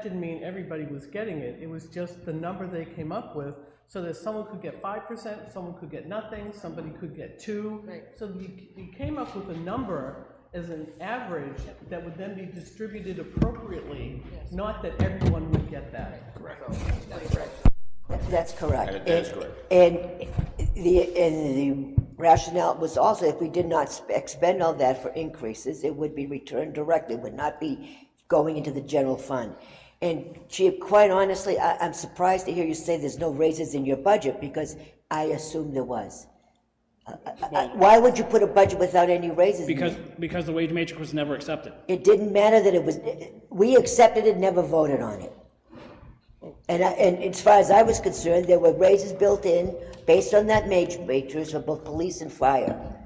that didn't mean everybody was getting it. It was just the number they came up with, so that someone could get 5%, someone could get nothing, somebody could get 2. Right. So you came up with a number as an average that would then be distributed appropriately, not that everyone would get that. Correct. That's right. That's correct. That is correct. And the rationale was also, if we did not expend all that for increases, it would be returned directly, it would not be going into the general fund. And Chief, quite honestly, I'm surprised to hear you say there's no raises in your budget, because I assumed there was. Why would you put a budget without any raises? Because the wage matrix was never accepted. It didn't matter that it was, we accepted it, never voted on it. And as far as I was concerned, there were raises built in based on that matrix for both police and fire.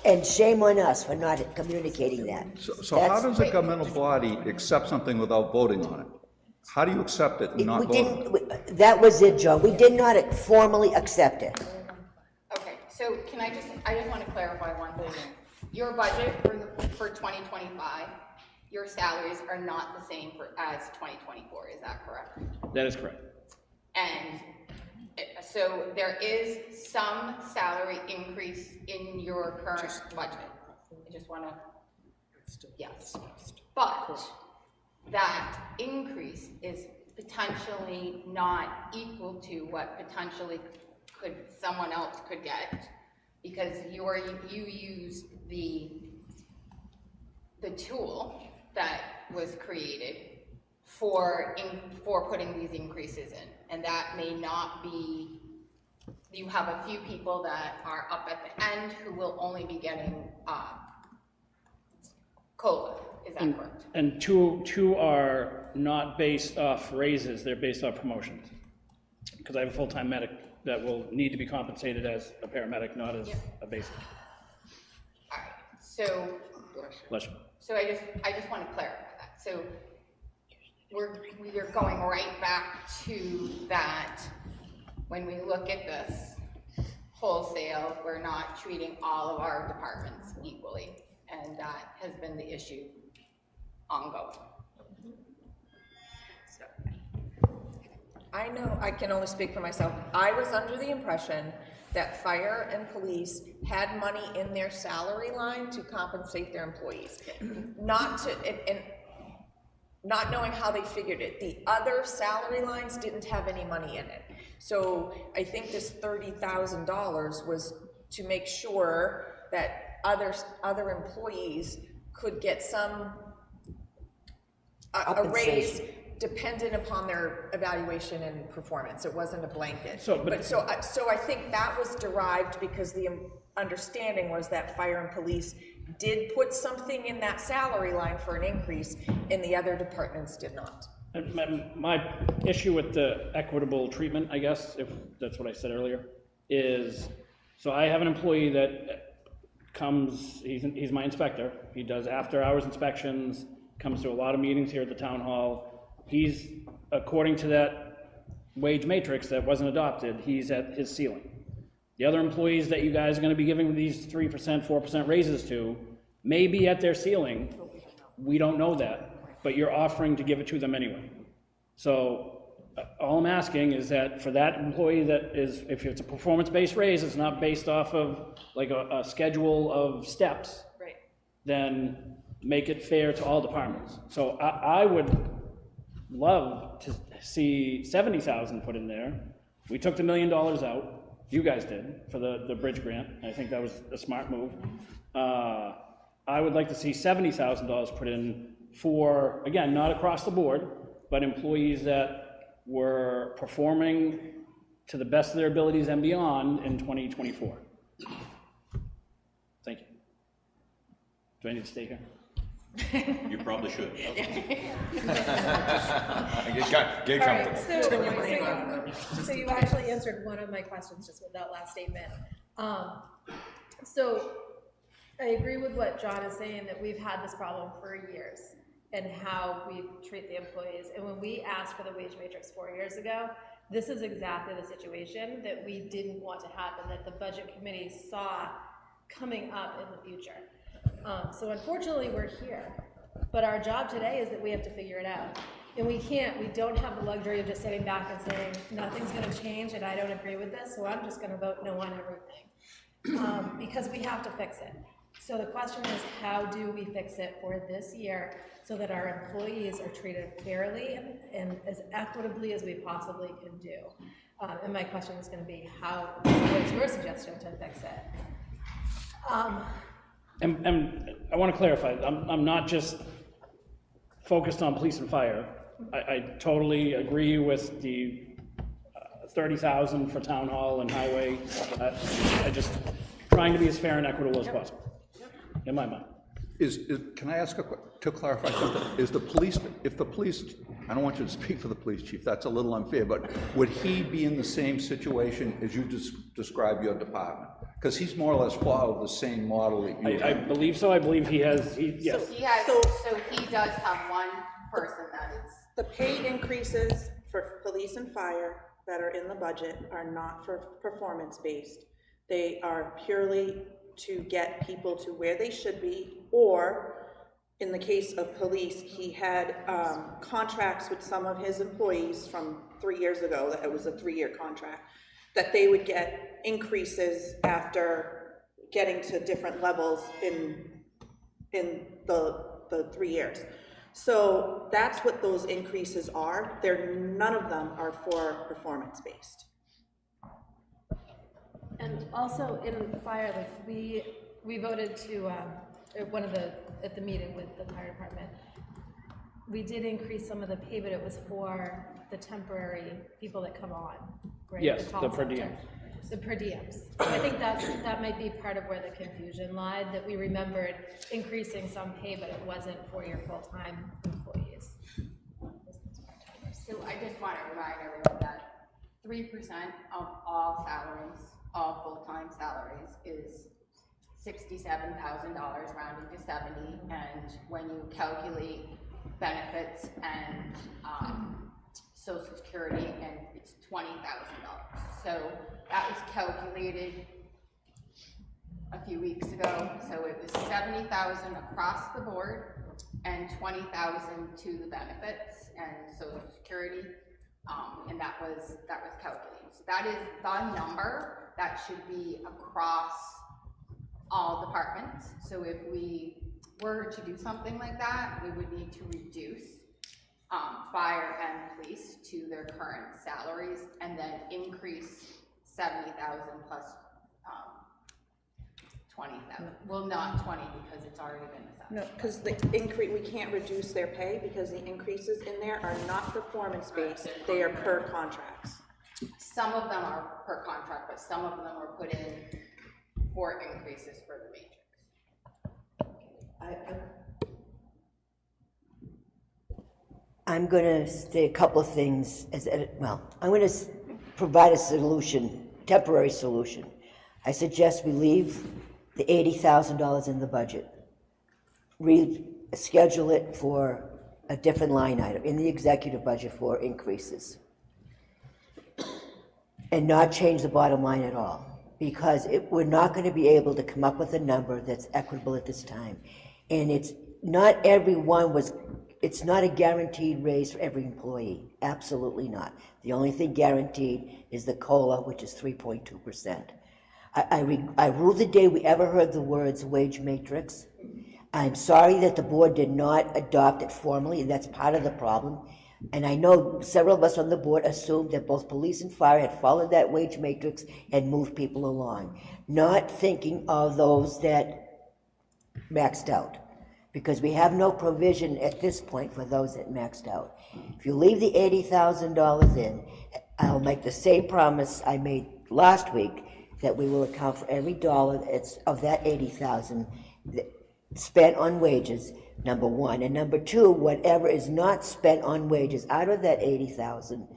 And shame on us for not communicating that. So how does a governmental body accept something without voting on it? How do you accept it and not vote? That was it, Joe. We did not formally accept it. Okay, so I just want to clarify one thing. Your budget for 2025, your salaries are not the same as 2024, is that correct? That is correct. And so there is some salary increase in your current budget. I just want to, yes. But that increase is potentially not equal to what potentially someone else could get, because you used the tool that was created for putting these increases in, and that may not be. You have a few people that are up at the end who will only be getting COLA. Is that correct? And two are not based off raises; they're based off promotions. Because I have a full-time medic that will need to be compensated as a paramedic, not as a basic. All right. So. Bless you. So I just want to clarify that. So we're going right back to that. When we look at this wholesale, we're not treating all of our departments equally, and that has been the issue ongoing. So, I know I can only speak for myself. I was under the impression that fire and police had money in their salary line to compensate their employees. Not knowing how they figured it. The other salary lines didn't have any money in it. So I think this $30,000 was to make sure that other employees could get some a raise dependent upon their evaluation and performance. It wasn't a blanket. So I think that was derived because the understanding was that fire and police did put something in that salary line for an increase, and the other departments did not. My issue with the equitable treatment, I guess, if that's what I said earlier, is, so I have an employee that comes, he's my inspector. He does after-hours inspections, comes to a lot of meetings here at the town hall. He's, according to that wage matrix that wasn't adopted, he's at his ceiling. The other employees that you guys are going to be giving these 3%, 4% raises to may be at their ceiling. We don't know that, but you're offering to give it to them anyway. So all I'm asking is that for that employee that is, if it's a performance-based raise, it's not based off of like a schedule of steps, right, then make it fair to all departments. So I would love to see 70,000 put in there. We took the $1 million out. You guys did for the bridge grant. I think that was a smart move. I would like to see $70,000 put in for, again, not across the board, but employees that were performing to the best of their abilities and beyond in 2024. Thank you. Do I need to stay here? You probably should. Okay. Get comfortable. So you actually answered one of my questions just with that last statement. So I agree with what John is saying, that we've had this problem for years and how we treat the employees. And when we asked for the wage matrix 4 years ago, this is exactly the situation that we didn't want to happen, that the budget committee saw coming up in the future. So unfortunately we're here, but our job today is that we have to figure it out. And we don't have the luxury of just sitting back and saying, nothing's gonna change and I don't agree with this, so I'm just gonna vote no on everything. Because we have to fix it. So the question is, how do we fix it for this year so that our employees are treated fairly and as equitably as we possibly can do? And my question is gonna be, what's your suggestion to fix it? And I want to clarify, I'm not just focused on police and fire. I totally agree with the 30,000 for town hall and highway. I just trying to be as fair and equitable as possible, in my mind. Can I ask to clarify something? Is the police, if the police, I don't want you to speak for the police chief, that's a little unfair, but would he be in the same situation as you describe your department? Because he's more or less follow the same model that you I believe so. I believe he has, yes. So he does have one person that is. The pay increases for police and fire that are in the budget are not for performance-based. They are purely to get people to where they should be, or in the case of police, he had contracts with some of his employees from 3 years ago, that it was a 3-year contract, that they would get increases after getting to different levels in the 3 years. So that's what those increases are. None of them are for performance-based. And also in fire, like we voted to, at the meeting with the fire department, we did increase some of the pay, but it was for the temporary people that come on, right? Yes, call the per center. diems. The per diems. I think that might be part of where the confusion lied, that we remembered increasing some pay, but it wasn't for your full-time employees. So I just want to remind everyone that 3% of all salaries, all full-time salaries, is $67,000 rounding to 70, and when you calculate benefits and Social Security, and it's $20,000. So that was calculated a few weeks ago. So it was $70,000 across the board and $20,000 to the benefits and Social Security, and that was calculated. So that is the number that should be across all departments. So if we were to do something like that, we would need to reduce fire and police to their current salaries, and then increase 70,000 plus 20,000. Well, not 20 because it's already been assessed. No, because the increase, we can't reduce their pay because the increases in there are not performance-based. They are per contracts. Some of them are per contract, but some of them were put in for increases for the matrix. I'm going to say a couple of things. I'm going to provide a solution, temporary solution. I suggest we leave the $80,000 in the budget, reschedule it for a different line item in the executive budget for increases, and not change the bottom line at all, because we're not going to be able to come up with a number that's equitable at this time. And it's not a guaranteed raise for every employee, absolutely not. The only thing guaranteed is the COLA, which is 3.2%. I rue the day we ever heard the words wage matrix. I'm sorry that the board did not adopt it formally, and that's part of the problem. And I know several of us on the board assumed that both police and fire had followed that wage matrix and moved people along, not thinking of those that maxed out, because we have no provision at this point for those that maxed out. If you leave the $80,000 in, I'll make the same promise I made last week, that we will account for every dollar of that $80,000 spent on wages, number one. And number two, whatever is not spent on wages out of that $80,000,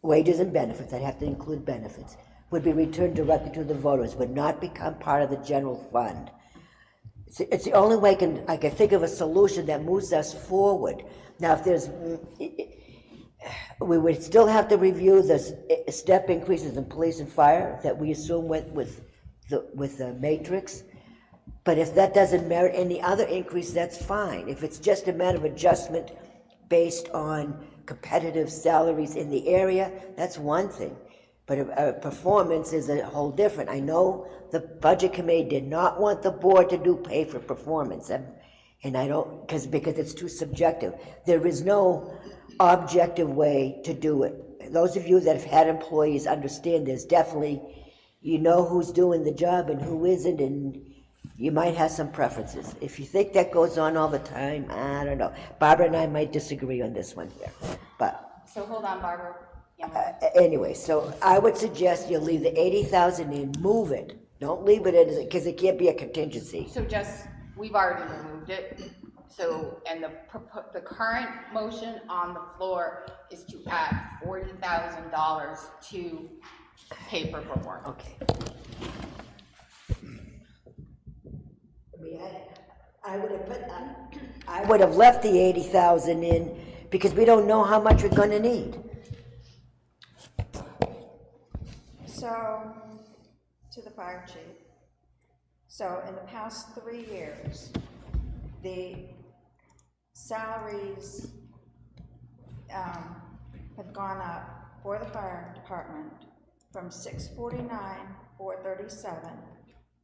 wages and benefits, I'd have to include benefits, would be returned directly to the voters, would not become part of the general fund. It's the only way I can think of a solution that moves us forward. Now, we would still have to review the step increases in police and fire that we assume went with the matrix. But if that doesn't merit any other increase, that's fine. If it's just a matter of adjustment based on competitive salaries in the area, that's one thing. But a performance is a whole different. I know the budget committee did not want the board to do pay for performance, and I don't, because it's too subjective. There is no objective way to do it. Those of you that have had employees understand there's definitely, you know who's doing the job and who isn't, and you might have some preferences. If you think that goes on all the time, I don't know. Barbara and I might disagree on this one here, but So hold on, Barbara. anyway, so I would suggest you leave the 80,000 in, move it. Don't leave it in, because it can't be a contingency. So just, we've already removed it, so, and the current motion on the floor is to add $40,000 to pay for performance. Okay. I would have put, I would have left the 80,000 in, because we don't know how much we're gonna need. So, to the fire chief. So in the past 3 years, the salaries have gone up for the fire department from $649,437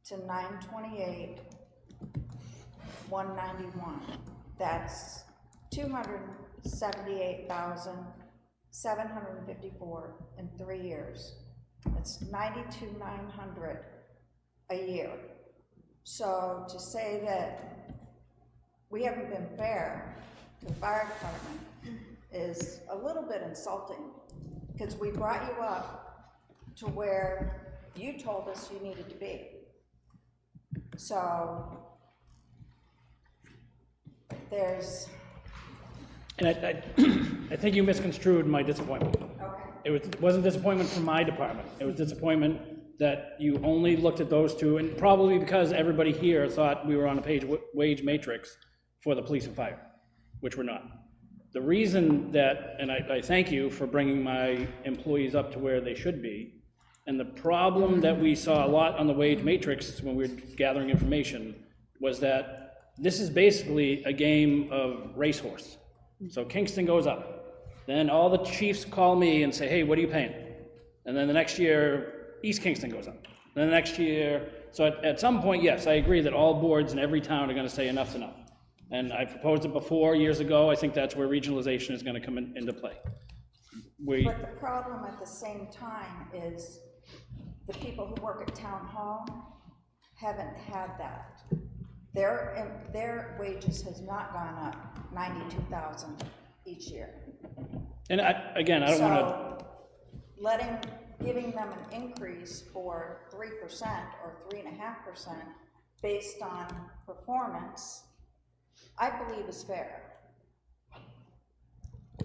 to $928,191. That's $278,754 in 3 years. It's $92,900 a year. So to say that we haven't been fair to the fire department is a little bit insulting, because we brought you up to where you told us you needed to be. So there's... And I think you misconstrued my disappointment. Okay. It wasn't disappointment from my department. It was disappointment that you only looked at those two, and probably because everybody here thought we were on a wage matrix for the police and fire, which we're not. The reason that, and I thank you for bringing my employees up to where they should be, and the problem that we saw a lot on the wage matrix when we were gathering information was that this is basically a game of racehorse. So Kingston goes up. Then all the chiefs call me and say, hey, what are you paying? And then the next year, East Kingston goes up. Then the next year, so at some point, yes, I agree that all boards in every town are gonna say enough's enough. And I proposed it before, years ago. I think that's where regionalization is gonna come into play. But the problem at the same time is the people who work at town hall haven't had that. Their wages has not gone up $92,000 each year. And again, I don't wanna... So giving them an increase for 3% or 3.5% based on performance, I believe is fair.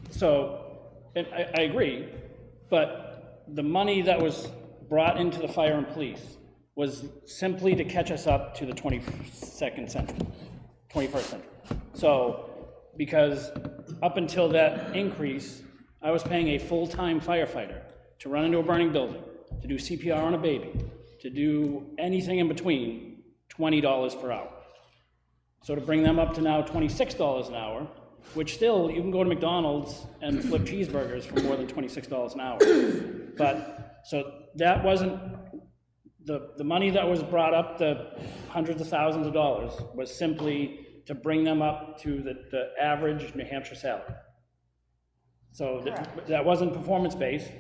So, and I agree, but the money that was brought into the fire and police was simply to catch us up to the 21st century. So, because up until that increase, I was paying a full-time firefighter to run into a burning building, to do CPR on a baby, to do anything in between, $20 per hour. So to bring them up to now $26 an hour, which still, you can go to McDonald's and flip cheeseburgers for more than $26 an hour. But, so that wasn't, the money that was brought up, the hundreds of thousands of dollars, was simply to bring them up to the average New Hampshire salary. So that wasn't performance-based,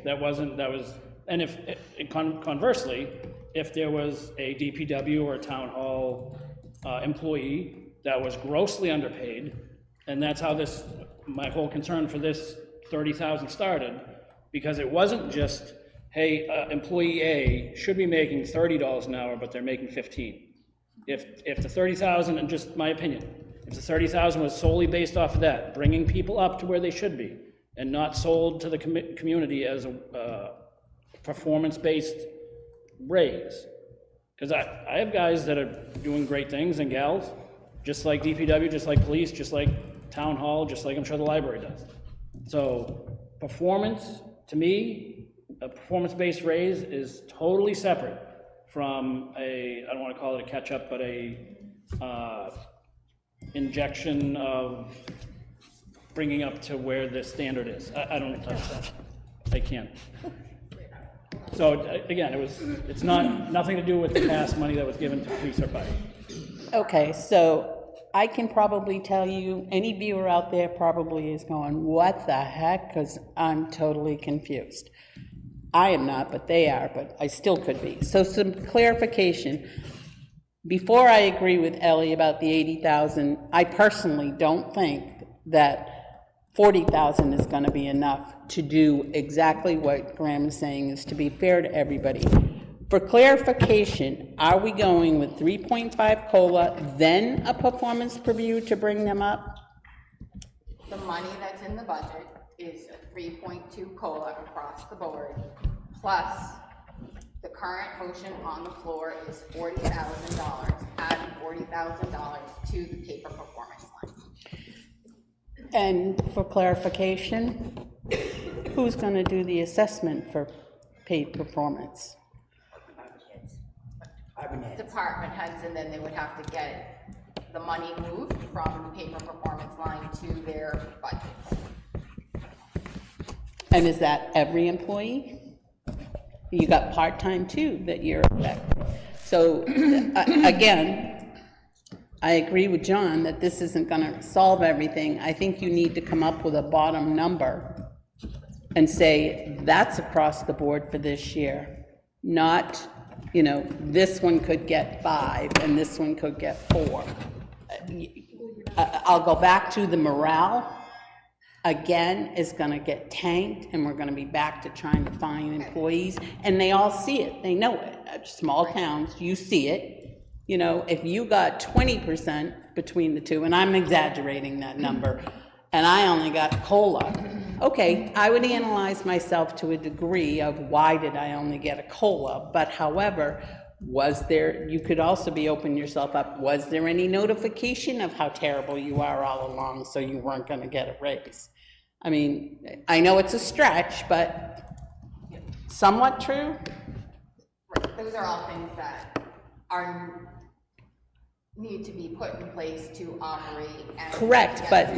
and conversely, if there was a DPW or a town hall employee that was grossly underpaid, and that's how my whole concern for this 30,000 started, because it wasn't just, hey, employee A should be making $30 an hour, but they're making 15. If the 30,000, and just my opinion, if the 30,000 was solely based off of that, bringing people up to where they should be, and not sold to the community as a performance-based raise. Because I have guys that are doing great things, and gals, just like DPW, just like police, just like town hall, just like I'm sure the library does. So performance, to me, a performance-based raise is totally separate from I don't want to call it a catch-up, but a injection of bringing up to where the standard is. I don't, I can't. So again, it's nothing to do with the past money that was given to police or fire. Okay, so I can probably tell you, any viewer out there probably is going, what the heck? Because I'm totally confused. I am not, but they are, but I still could be. So some clarification. Before I agree with Ellie about the 80,000, I personally don't think that 40,000 is going to be enough to do exactly what Graham is saying, is to be fair to everybody. For clarification, are we going with 3.5 COLA, then a performance review to bring them up? The money that's in the budget is a 3.2 COLA across the board, plus the current motion on the floor is $40,000, adding $40,000 to the paper performance line. And for clarification, who's going to do the assessment for paid performance? Department heads, and then they would have to get the money moved from the paper performance line to their budgets. And is that every employee? You got part-time too that you're affecting. So again, I agree with John that this isn't going to solve everything. I think you need to come up with a bottom number and say that's across the board for this year, not, you know, this one could get 5 and this one could get 4. I'll go back to the morale. Again, is going to get tanked, and we're going to be back to trying to find employees, and they all see it. They know it. At small towns, you see it. You know, if you got 20% between the two, and I'm exaggerating that number, and I only got COLA, okay, I would analyze myself to a degree of why did I only get a COLA, but however, was there, you could also be opening yourself up, was there any notification of how terrible you are all along so you weren't going to get a raise? I mean, I know it's a stretch, but somewhat true. Right. Those are all things that need to be put in place to operate. And correct, but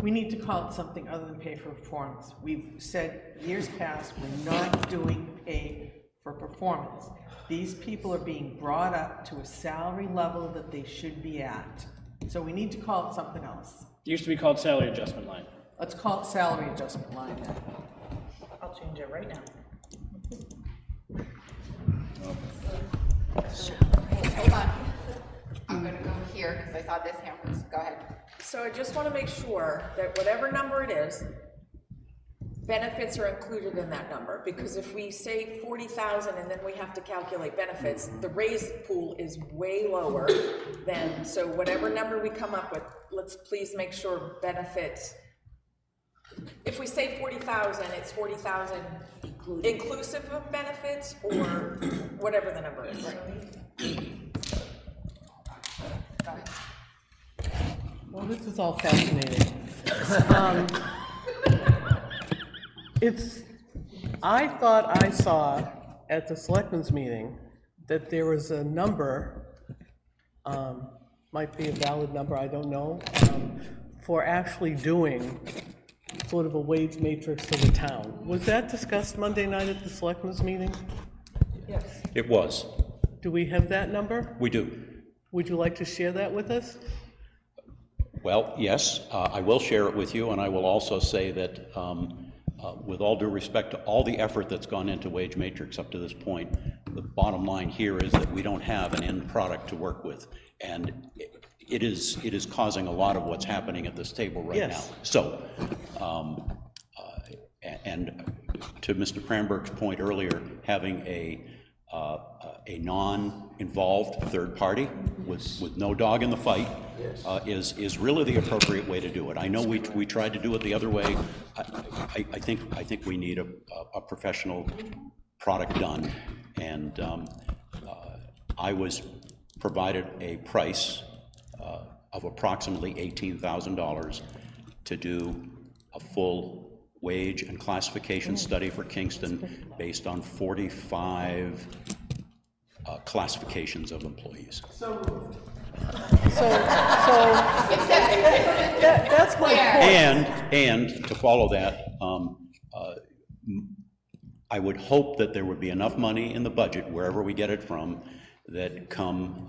we need to call it something other than pay for performance. We've said years past, we're not doing pay for performance. These people are being brought up to a salary level that they should be at. So we need to call it something else. It used to be called salary adjustment line. Let's call it salary adjustment line then. I'll change it right now. Hold on. I'm gonna go here because I saw this hand first. Go ahead. So I just want to make sure that whatever number it is, benefits are included in that number, because if we say 40,000 and then we have to calculate benefits, the raise pool is way lower than, so whatever number we come up with, let's please make sure benefits, if we say 40,000, it's 40,000 inclusive of benefits, or whatever the number is, right? Well, this is all fascinating. I thought I saw at the selectmen's meeting that there was a number, might be a valid number, I don't know, for actually doing sort of a wage matrix for the town. Was that discussed Monday night at the selectmen's meeting? Yes. It was. Do we have that number? We do. Would you like to share that with us? Well, yes, I will share it with you, and I will also say that with all due respect to all the effort that's gone into wage matrix up to this point, the bottom line here is that we don't have an end product to work with, and it is causing a lot of what's happening at this table right now. So, and to Mr. Cranberg's point earlier, having a non-involved third party with no dog in the fight is really the appropriate way to do it. I know we tried to do it the other way. I think we need a professional product done, and I was provided a price of approximately $18,000 to do a full wage and classification study for Kingston based on 45 classifications of employees. So moved. That's my point. And to follow that, I would hope that there would be enough money in the budget, wherever we get it from, that come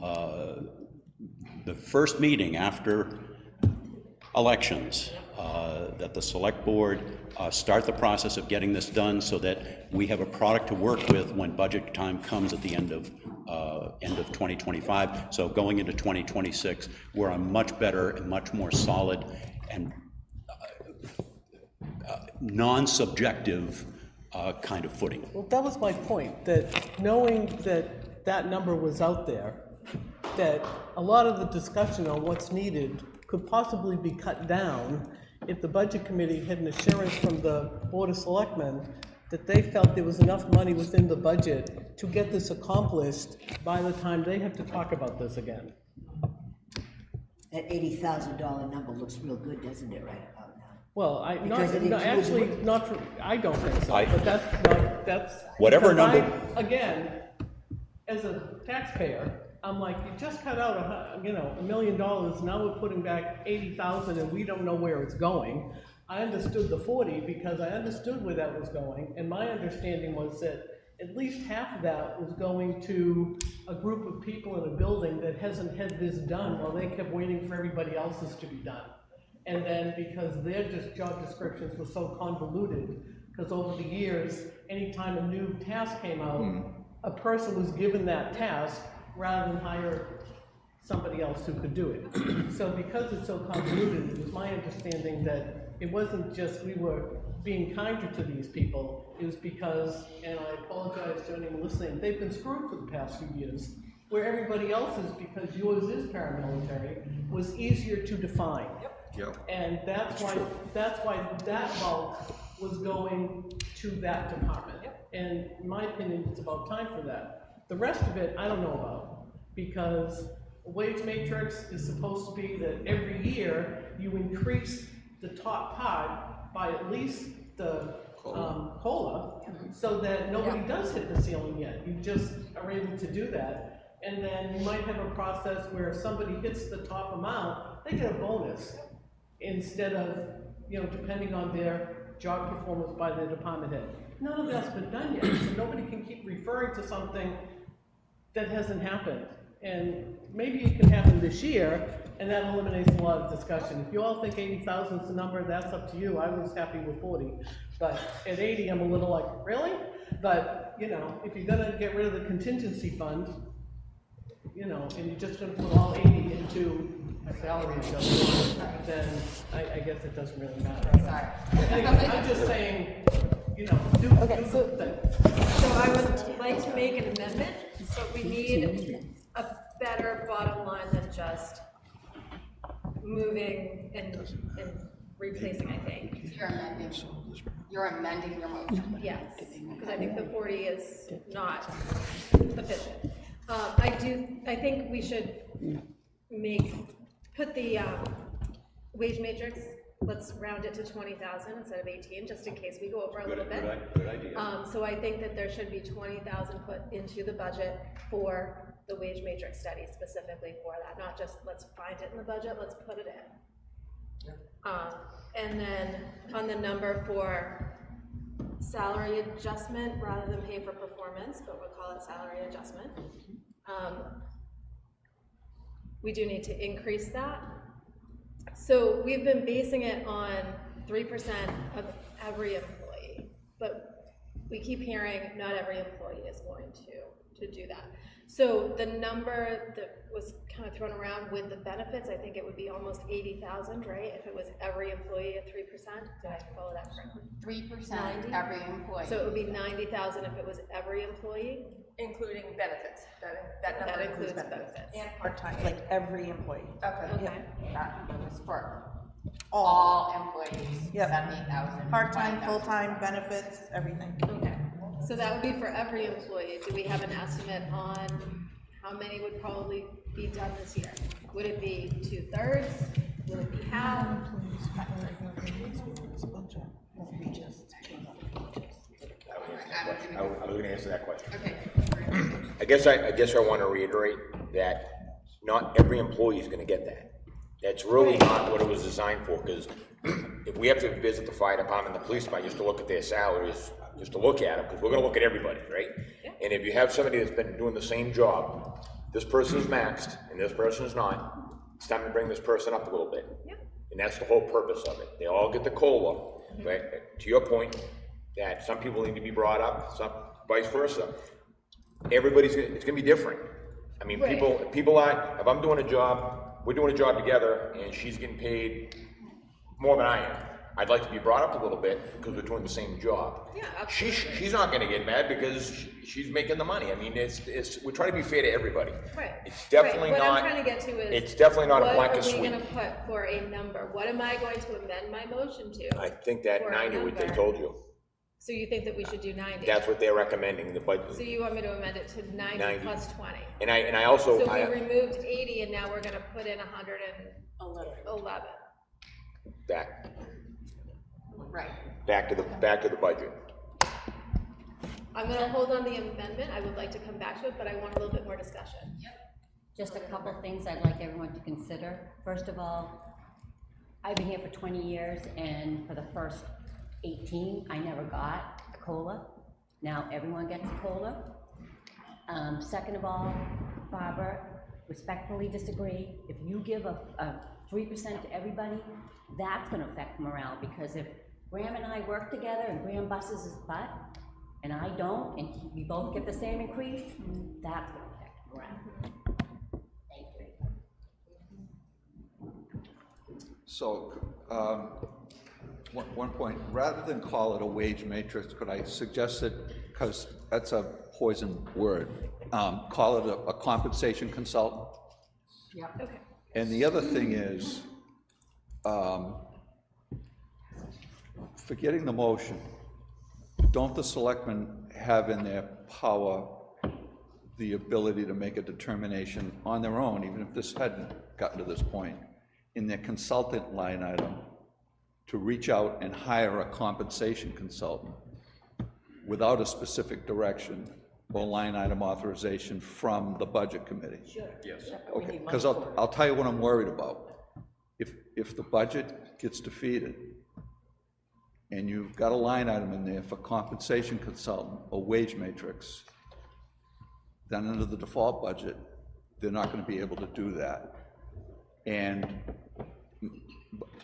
the first meeting after elections, that the select board start the process of getting this done so that we have a product to work with when budget time comes at the end of 2025. So going into 2026, we're on much better and much more solid and non-subjective kind of footing. Well, that was my point, that knowing that that number was out there, that a lot of the discussion on what's needed could possibly be cut down if the budget committee had an assurance from the Board of Selectmen that they felt there was enough money within the budget to get this accomplished by the time they have to talk about this again. That $80,000 number looks real good, doesn't it, right about now? Well, Because it includes- I don't think so, but that's. Whatever because number- Again, as a taxpayer, I'm like, you just cut out $1 million, now we're putting back 80,000 and we don't know where it's going. I understood the 40 because I understood where that was going, and my understanding was that at least half of that was going to a group of people in a building that hasn't had this done while they kept waiting for everybody else's to be done. And then because their job descriptions were so convoluted, because over the years, anytime a new task came out, a person was given that task rather than hire somebody else who could do it. So because it's so convoluted, it was my understanding that it wasn't just we were being kinder to these people, it was because, and I apologize to anyone listening, they've been screwed for the past few years, where everybody else's, because yours is paramilitary, was easier to define. Yep. And that's why that bulk was going to that department. And in my opinion, it's about time for that. The rest of it, I don't know about, because a wage matrix is supposed to be that every year you increase the top part by at least the COLA, so that nobody does hit the ceiling yet. You just are able to do that. And then you might have a process where if somebody hits the top amount, they get a bonus instead of, depending on their job performance by their department head. None of that's been done yet, so nobody can keep referring to something that hasn't happened. And maybe it can happen this year, and that eliminates a lot of discussion. If you all think 80,000 is the number, that's up to you. I was happy with 40. But at 80, I'm a little like, really? But, if you're gonna get rid of the contingency fund, and you're just gonna put all 80 into a salary adjustment, then I guess it doesn't really matter. Sorry. Anyway, I'm just saying, do the thing. So I would like to make an amendment, so we need a better bottom line than just moving and replacing, I think. You're amending your motion. Yes, because I think the 40 is not efficient. I think we should put the wage matrix, let's round it to 20,000 instead of 18, just in case we go over a little bit. Good idea. So I think that there should be 20,000 put into the budget for the wage matrix study specifically for that, not just let's find it in the budget, let's put it in. And then on the number for salary adjustment, rather than pay for performance, but we'll call it salary adjustment. We do need to increase that. So we've been basing it on 3% of every employee, but we keep hearing not every employee is going to do that. So the number that was kind of thrown around with the benefits, I think it would be almost 80,000, right? If it was every employee at 3%, did I follow that correctly? 3% every employee. So it would be 90,000 if it was every employee? Including benefits, that number includes benefits. And Part-time, like every employee. Okay. That was for all employees, Yep. 70,000. Part-time, 20,000. full-time, benefits, everything. Okay, so that would be for every employee. Do we have an estimate on how many would probably be done this year? Would it be 2/3? Will it be half? I was gonna answer that question. Okay. I guess I want to reiterate that not every employee is gonna get that. That's really not what it was designed for, because if we have to visit the fire department, the police department, just to look at their salaries, just to look at them, because we're gonna look at everybody, right? And if you have somebody that's been doing the same job, this person is maxed and this person is not, it's time to bring this person up a little bit. And that's the whole purpose of it. They all get the COLA, right? To your point, that some people need to be brought up, some vice versa. It's gonna be different. I mean, people are, if I'm doing a job, we're doing a job together and she's getting paid more than I am, I'd like to be brought up a little bit because we're doing the same job. Yeah, absolutely. She's not gonna get mad because she's making the money. I mean, we try to be fair to everybody. Right. It's definitely What not. I'm trying to get to is. It's definitely not a blanket What are we sweep. gonna put for a number? What am I going to amend my motion to? I think that For a 90, what they number. told you, So you think that we should do 90? that's what they're recommending, the So budget. you want me to amend it to 90 90. plus 20? And I also, So we removed 80 and now we're gonna put in 111. back to the budget. I'm gonna hold on the amendment. I would like to come back to it, but I want a little bit more discussion. Just a couple things I'd like everyone to consider. First of all, I've been here for 20 years, and for the first 18, I never got a COLA. Now everyone gets a COLA. Second of all, Barbara, respectfully disagree. If you give a 3% to everybody, that's gonna affect morale, because if Graham and I work together and Graham busts his butt, and I don't, and we both get the same increase, that's gonna affect morale. So, one point, rather than call it a wage matrix, could I suggest that, because that's a poison word, call it a compensation consultant? Yeah. Okay. And the other thing is, forgetting the motion, don't the selectmen have in their power the ability to make a determination on their own, even if this hadn't gotten to this point, in their consultant line item, to reach out and hire a compensation consultant without a specific direction or line item authorization from the budget committee? Sure. Yes. Okay, because I'll tell you what I'm worried about. If the budget gets defeated and you've got a line item in there for compensation consultant or wage matrix, then under the default budget, they're not going to be able to do that. And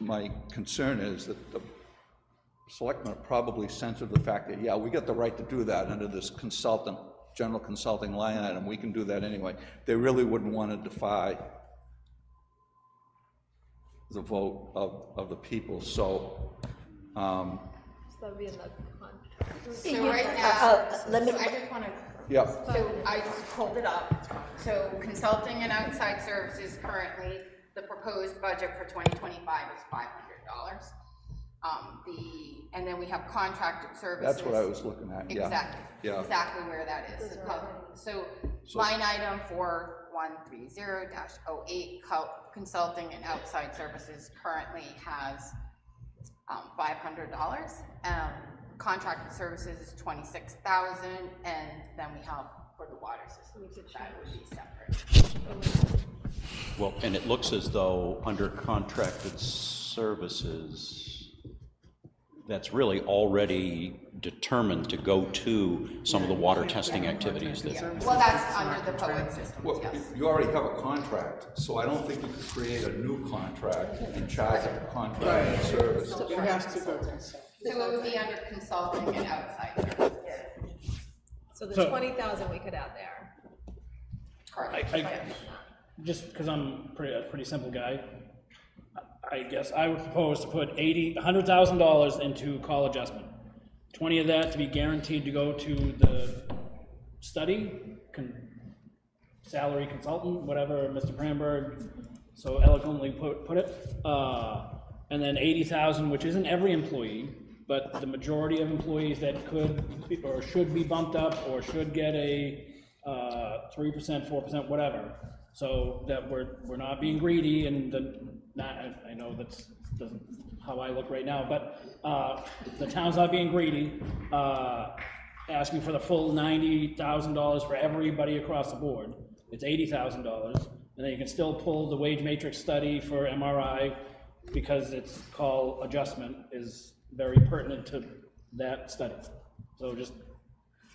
my concern is that the selectmen are probably sensitive to the fact that, yeah, we got the right to do that under this consultant, general consulting line item, we can do that anyway. They really wouldn't want to defy the vote of the people, so. So that would be in the contract. So right now, let me- so I just wanna, Yeah, so I just pulled it up. So consulting and outside services currently, the proposed budget for 2025 is $500. And then we have contracted services. that's what I was looking at, yeah. Exactly. Yeah. Exactly where that is. So line item for 130-08 consulting and outside services currently has $500. Contracted services is $26,000, and then we have for the water system, that would be separate. Well, and it looks as though under contracted services, that's really already determined to go to some of the water testing activities that. Well, that's under the public systems, Well, yes. you already have a contract, so I don't think you could create a new contract and charge a contract service. It has to go to. So it would be under consulting and outside services. So the So- 20,000 we could add there. Correct. Just because I'm a pretty simple guy, I guess I would propose to put $100,000 into call adjustment. 20 of that to be guaranteed to go to the study, salary consultant, whatever Mr. Pramberg so eloquently put it. And then 80,000, which isn't every employee, but the majority of employees that could be, or should be bumped up or should get a 3%, 4%, whatever. So that we're not being greedy, and I know that's how I look right now, but the town's not being greedy, asking for the full $90,000 for everybody across the board. It's $80,000, And then you can still pull the wage matrix study for MRI, because its call adjustment is very pertinent to that study. So just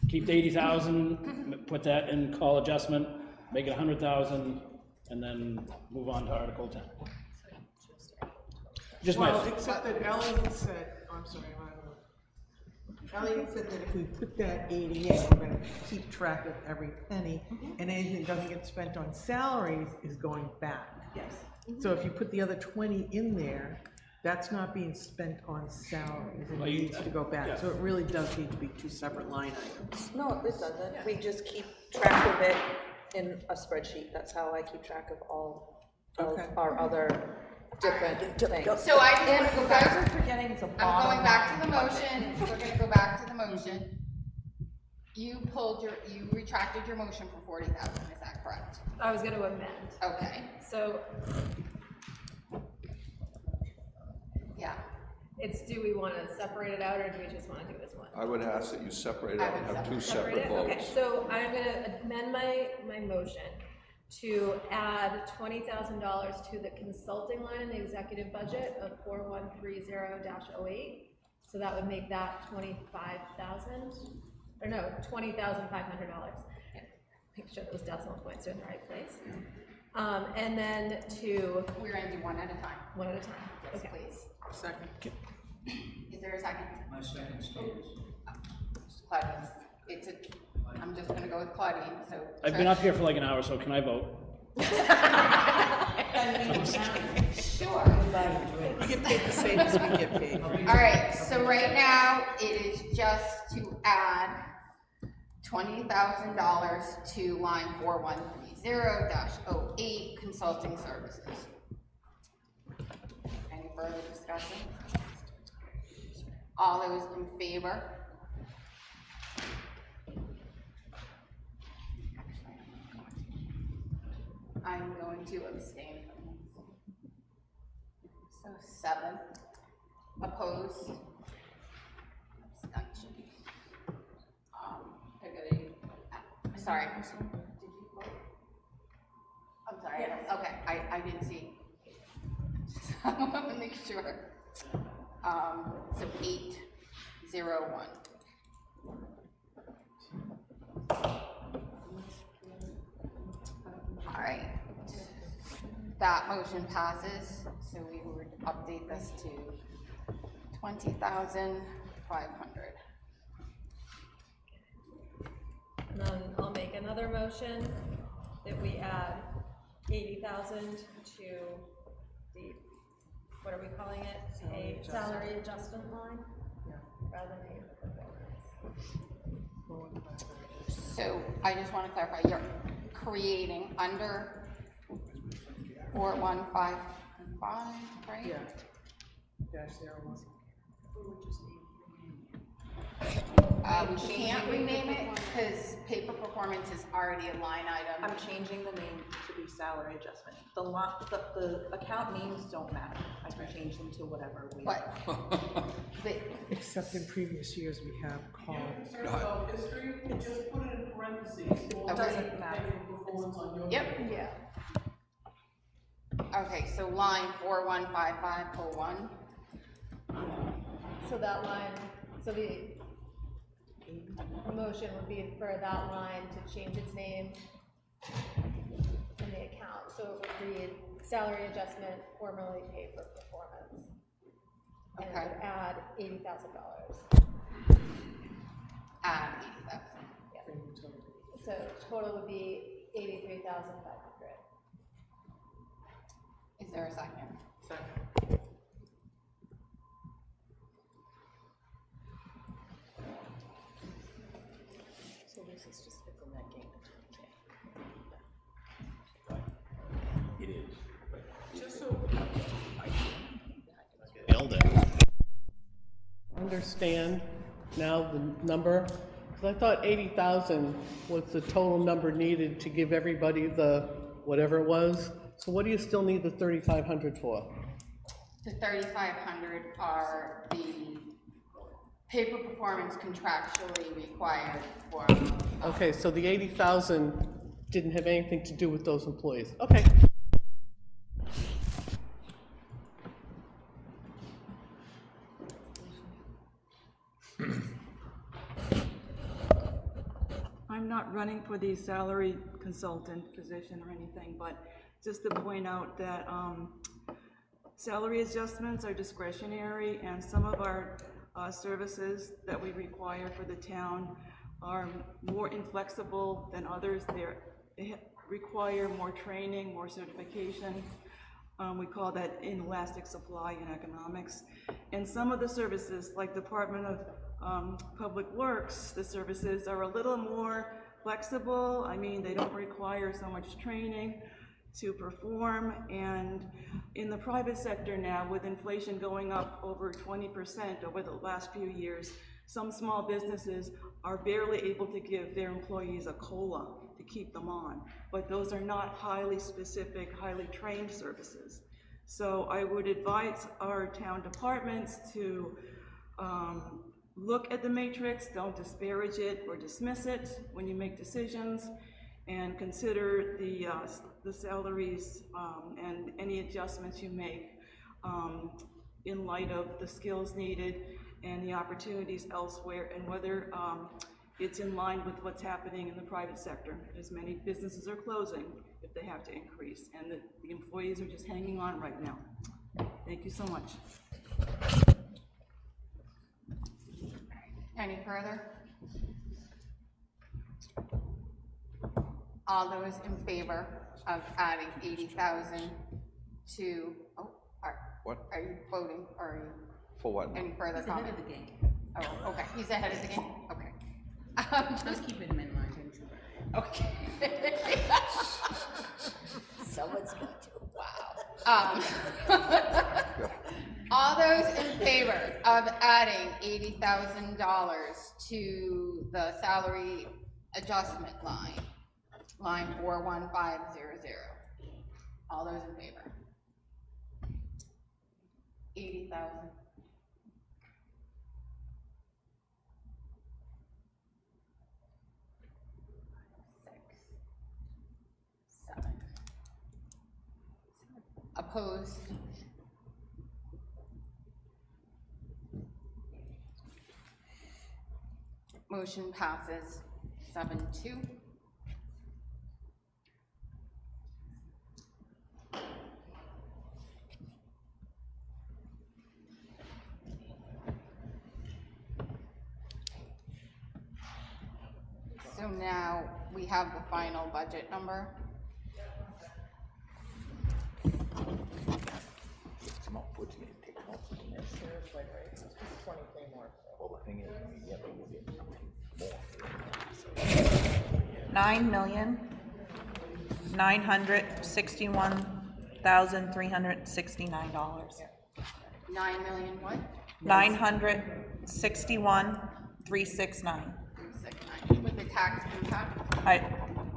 keep the 80,000, put that in call adjustment, make it 100,000, and then move on to Article 10. Just Well, my, except that Elliot said, oh, I'm sorry, Elliot said that if we put that 80 in, we're gonna keep track of every penny, and anything that doesn't get spent on salaries is going back. Yes. So if you put the other 20 in there, that's not being spent on salaries, it needs to go back. So it really does need to be two separate line items. No, it doesn't. We just keep track of it in a spreadsheet. That's how I keep track of all of our other different things. So I just wanna go You guys back, are forgetting the I'm bottom going back to the line motion, we're gonna go back to the motion. You retracted your motion for 40,000, is that correct? I was gonna amend. Okay, So yeah. it's, do we wanna separate it out or do we just wanna do this one? I would ask that you separate out and have two Separate separate it? votes. Okay, so I'm gonna amend my motion to add $20,000 to the consulting line in the executive budget of 4130-08. So that would make that 25,000, or no, $20,500. Make sure those decimal points are in the right place. And then to. We're gonna do one at a time. One at a time, Yes, okay. please. Second. Is there a second? My second stands. Claudine's, I'm just gonna go with Claudine, so. I've been up here for like an hour, so can I vote? Sure. We get paid the same as we get paid. All right, so right now, it is just to add $20,000 to line 4130-08 consulting services. Any further discussion? All those in favor? I'm going to abstain from this. So 7. Opposed? Abstentions. Sorry. Did you vote? I'm sorry. Okay, I didn't see. I want to make sure. So 801. All right. That motion passes, so we would update this to 20,500. And then I'll make another motion that we add 80,000 to the, what are we calling it? A salary adjustment line? Rather than a performance. So I just want to clarify, you're creating under 4155, right? Yeah. -01. We can't rename it because paper performance is already a line item. I'm changing the name to be salary adjustment. The account names don't matter. I can change them to whatever we. But Except in previous years, we have called. History, just put it in parentheses. It doesn't matter. Yep. Yeah. Okay, so line 4155, pull 1. So that line, so the motion would be for that line to change its name in the account. So it would read salary adjustment formerly paid for performance. And it Okay. would add $80,000. Add 80,000. Yeah. So total would be 83,500. Is there a second? Second. So this is just it's in that game. It is. Just so. Nailed it. Understand now the number, because I thought 80,000 was the total number needed to give everybody the, whatever it was. So what do you still need the 3,500 for? The 3,500 are the paper performance contractually required for. Okay, so the 80,000 didn't have anything to do with those employees. Okay. I'm not running for the salary consultant position or anything, but just to point out that salary adjustments are discretionary, and some of our services that we require for the town are more inflexible than others. They require more training, more certification. We call that inelastic supply in economics. And some of the services, like Department of Public Works, the services are a little more flexible. I mean, they don't require so much training to perform. And in the private sector now, with inflation going up over 20% over the last few years, some small businesses are barely able to give their employees a COLA to keep them on. But those are not highly specific, highly trained services. So I would advise our town departments to look at the matrix, don't disparage it or dismiss it when you make decisions, and consider the salaries and any adjustments you make in light of the skills needed and the opportunities elsewhere, and whether it's in line with what's happening in the private sector, as many businesses are closing if they have to increase, and the employees are just hanging on right now. Thank you so much. Any further? All those in favor of adding 80,000 to, What? are you voting, or are you? For what? Any further comment? Ahead of the game. Oh, okay, he's ahead of the game, okay. Just keep it in mind. Okay. Someone's got to, wow. All those in favor of adding $80,000 to the salary adjustment line 41500. All those in favor? 80,000. Opposed? Motion passes 7-2. So now we have the final budget number. $9,961,369. 9 million what? $961,369. 369. With the tax impact? I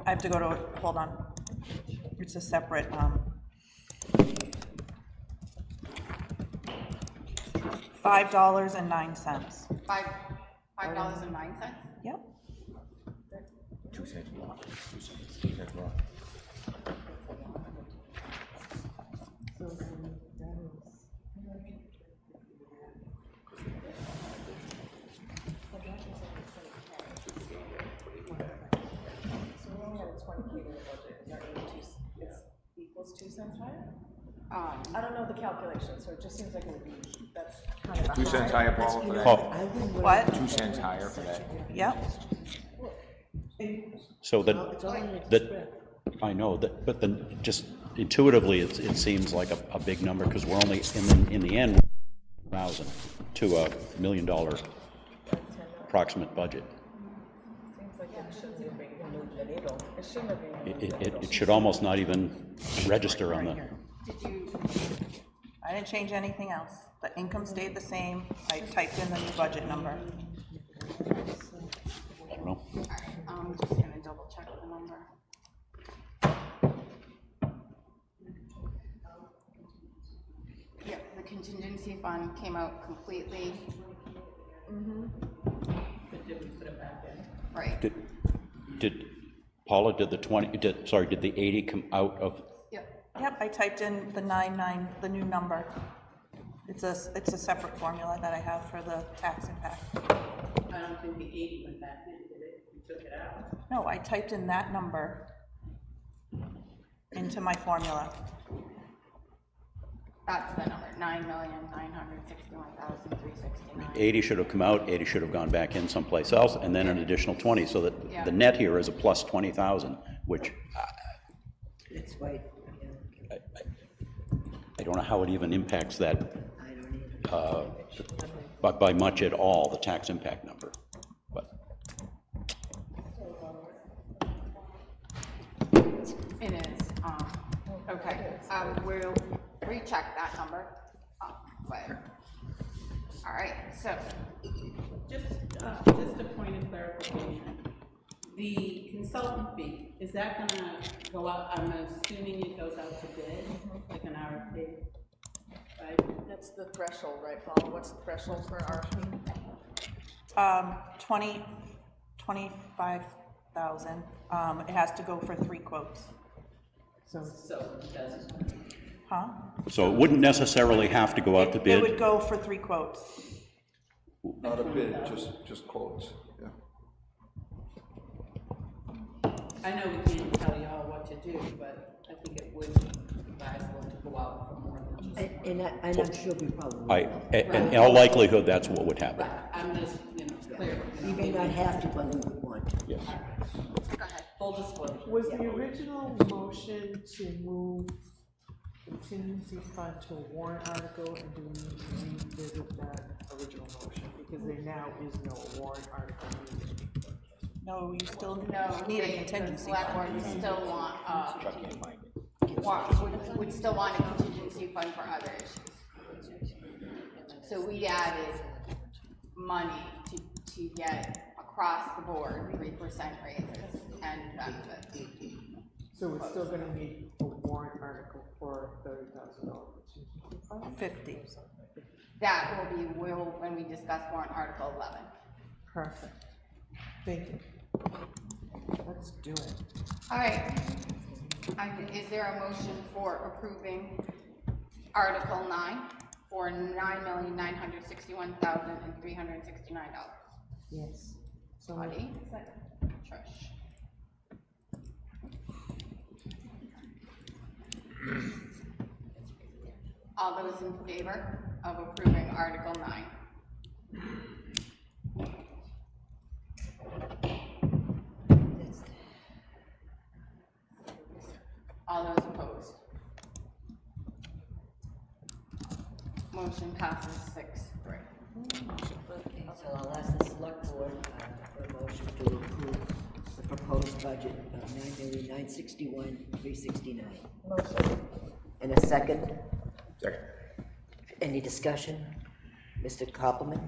have to go to, hold on. It's a separate, $5.09. $5.09? Yep. 2 cents more. 2 cents more. Equals 2 cents higher? I don't know the calculation, so it just seems like it would be, that's kind of a 2 cents higher, Paul, for that? What? 2 cents higher for that? Yep. So that, I know, that, but then just intuitively, it seems like a big number, because we're only, in the end, 1,000 to $1 million approximate budget. seems like it shouldn't have been moved the needle. It shouldn't have been moved the needle. It should almost not even register on the, I didn't change anything else. The income stayed the same. I typed in the new budget number. I don't know. I'm just gonna double check the number. Yeah, the contingency fund came out completely. But did we put it back in? Right. Did, Paula, did the 80 come out of, Yep, I typed in the 99, the new number. It's a separate formula that I have for the tax impact. I don't think the 80 went back in, did it? You took it out. No, I typed in that number into my formula. That's the number, 9,961,369. 80 should have come out, 80 should have gone back in someplace else, and then an additional 20, so that Yeah. the net here is a plus 20,000, which That's right. I don't know how it even impacts that I don't either. by much at all, the tax impact number. But It is, okay, we'll recheck that number, but, all right, so, Just a point of clarification. The consultant fee, is that gonna go out, I'm assuming it goes out to bid, like an RFP? Right? That's the threshold, right, Paul? What's the threshold for RFP? 25,000. It has to go for 3 quotes. So it doesn't. Huh? so it wouldn't necessarily have to go out to It would bid. go for 3 quotes. Not a bid, just quotes, yeah. I know we can't tell y'all what to do, but I think it would be advisable to go out for more than just. And I'm sure we probably will. In all likelihood, that's what would happen. I'm just, clear. We may not have to, but we would want to. Yes. Full disclosure. Was the original motion to move contingency fund to a warrant article, and do we need to revisit that original motion? Because there now is no warrant article needed. No, you still no, need a the contingency select fund. board would still would still want a contingency fund for other issues. So we added money to get across the board 3% raises and benefits. So we're still gonna need a warrant article for $30,000 contingency fund? 50. That will when we discuss warrant article 11. Perfect. Thank you. Let's do it. All right. Is there a motion for approving Article 9 for $9,961,369? Yes. So Audie? Trish. All those in favor of approving Article 9? All those opposed? Motion passes 6-3. Okay, so I'll ask the select board for a motion to approve the proposed budget of $9,961,369. Motion. And a second? Second. Any discussion? Mr. Koppelman?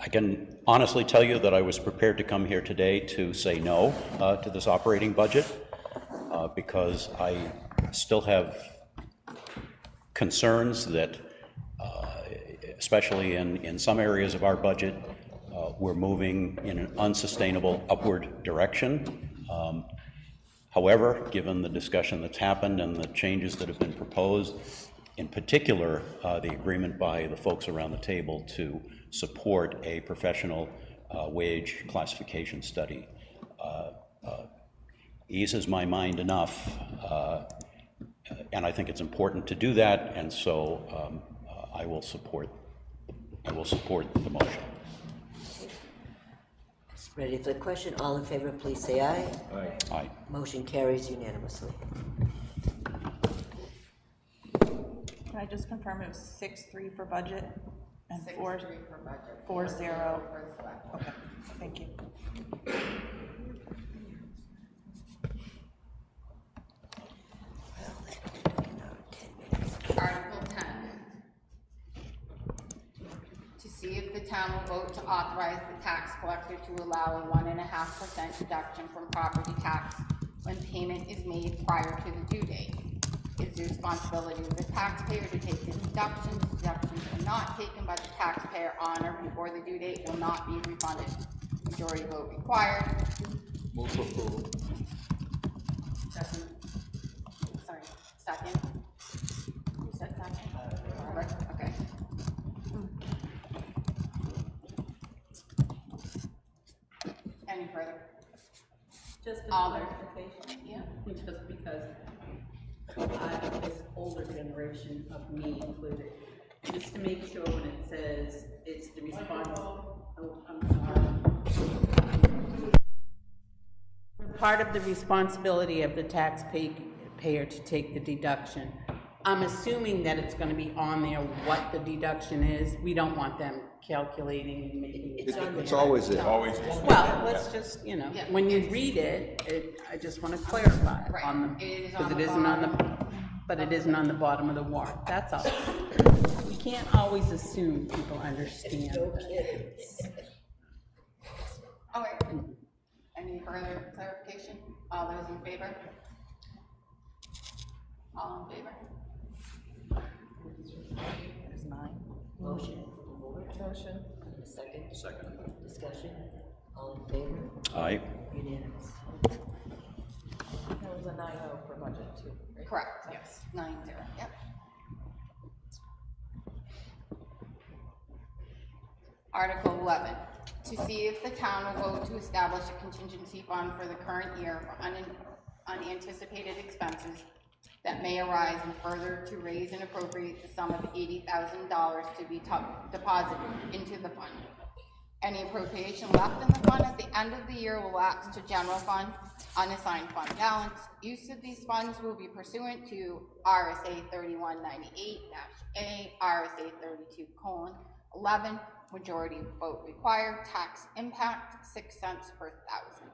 I can honestly tell you that I was prepared to come here today to say no to this operating budget because I still have concerns that, especially in some areas of our budget, we're moving in an unsustainable upward direction. However, given the discussion that's happened and the changes that have been proposed, in particular, the agreement by the folks around the table to support a professional wage classification study eases my mind enough, and I think it's important to do that, and so I will support the motion. Ready for the question? All in favor, please say aye. Aye. Aye. Motion carries unanimously. Can I just confirm it was 6-3 for budget and 6-3 4-0? for budget. 4-0. For select board. Okay, thank you. Article 10. To see if the town will vote to authorize the tax collector to allow a 1.5% deduction from property tax when payment is made prior to the due date. It is the responsibility of the taxpayer to take the deductions. Deductions are not taken by the taxpayer on or before the due date will not be refunded. Majority vote required. Move for approval. Sorry, second? You said second? Robert, okay. Any further? Just a All there. clarification. Yeah. Just because this older generation of me included, just to make sure when it says it's the part of the responsibility of the taxpayer to take the deduction. I'm assuming that it's gonna be on there what the deduction is. We don't want them calculating and making. It's always there. Always. Well, let's just, you know, when you read it, I just want to clarify on the, because it isn't on the, but it isn't on the bottom of the warrant, that's all. We can't always assume people understand. All right. Any further clarification? All those in favor? All in favor? There's 9. Motion. Motion. Second. Second. Discussion. All in favor? Aye. Unanimous. That was a 9-0 for budget too, right? Correct, yes, 9-0, yep. Article 11, to see if the town will vote to establish a contingency fund for the current year for unanticipated expenses that may arise, and further to raise and appropriate the sum of $80,000 to be deposited into the fund. Any appropriation left in the fund at the end of the year will lapse to general fund, unassigned fund balance. Use of these funds will be pursuant to RSA 3198-A, RSA 32:11, majority vote required, tax impact, 6 cents per thousand.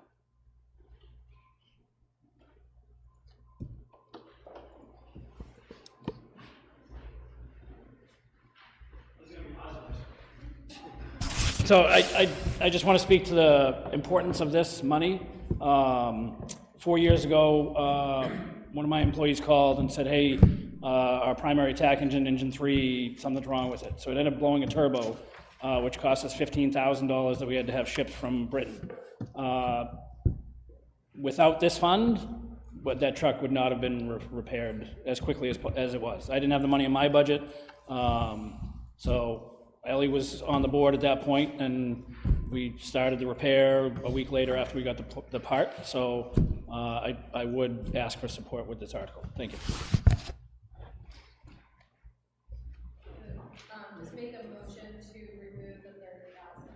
So I just want to speak to the importance of this money. 4 years ago, one of my employees called and said, hey, our primary attack engine, engine 3, something's wrong with it. So it ended up blowing a turbo, which cost us $15,000 that we had to have shipped from Britain. Without this fund, that truck would not have been repaired as quickly as it was. I didn't have the money in my budget, so Ellie was on the board at that point, and we started the repair a week later after we got the part. So I would ask for support with this article. Thank you. Just make a motion to remove the 30,000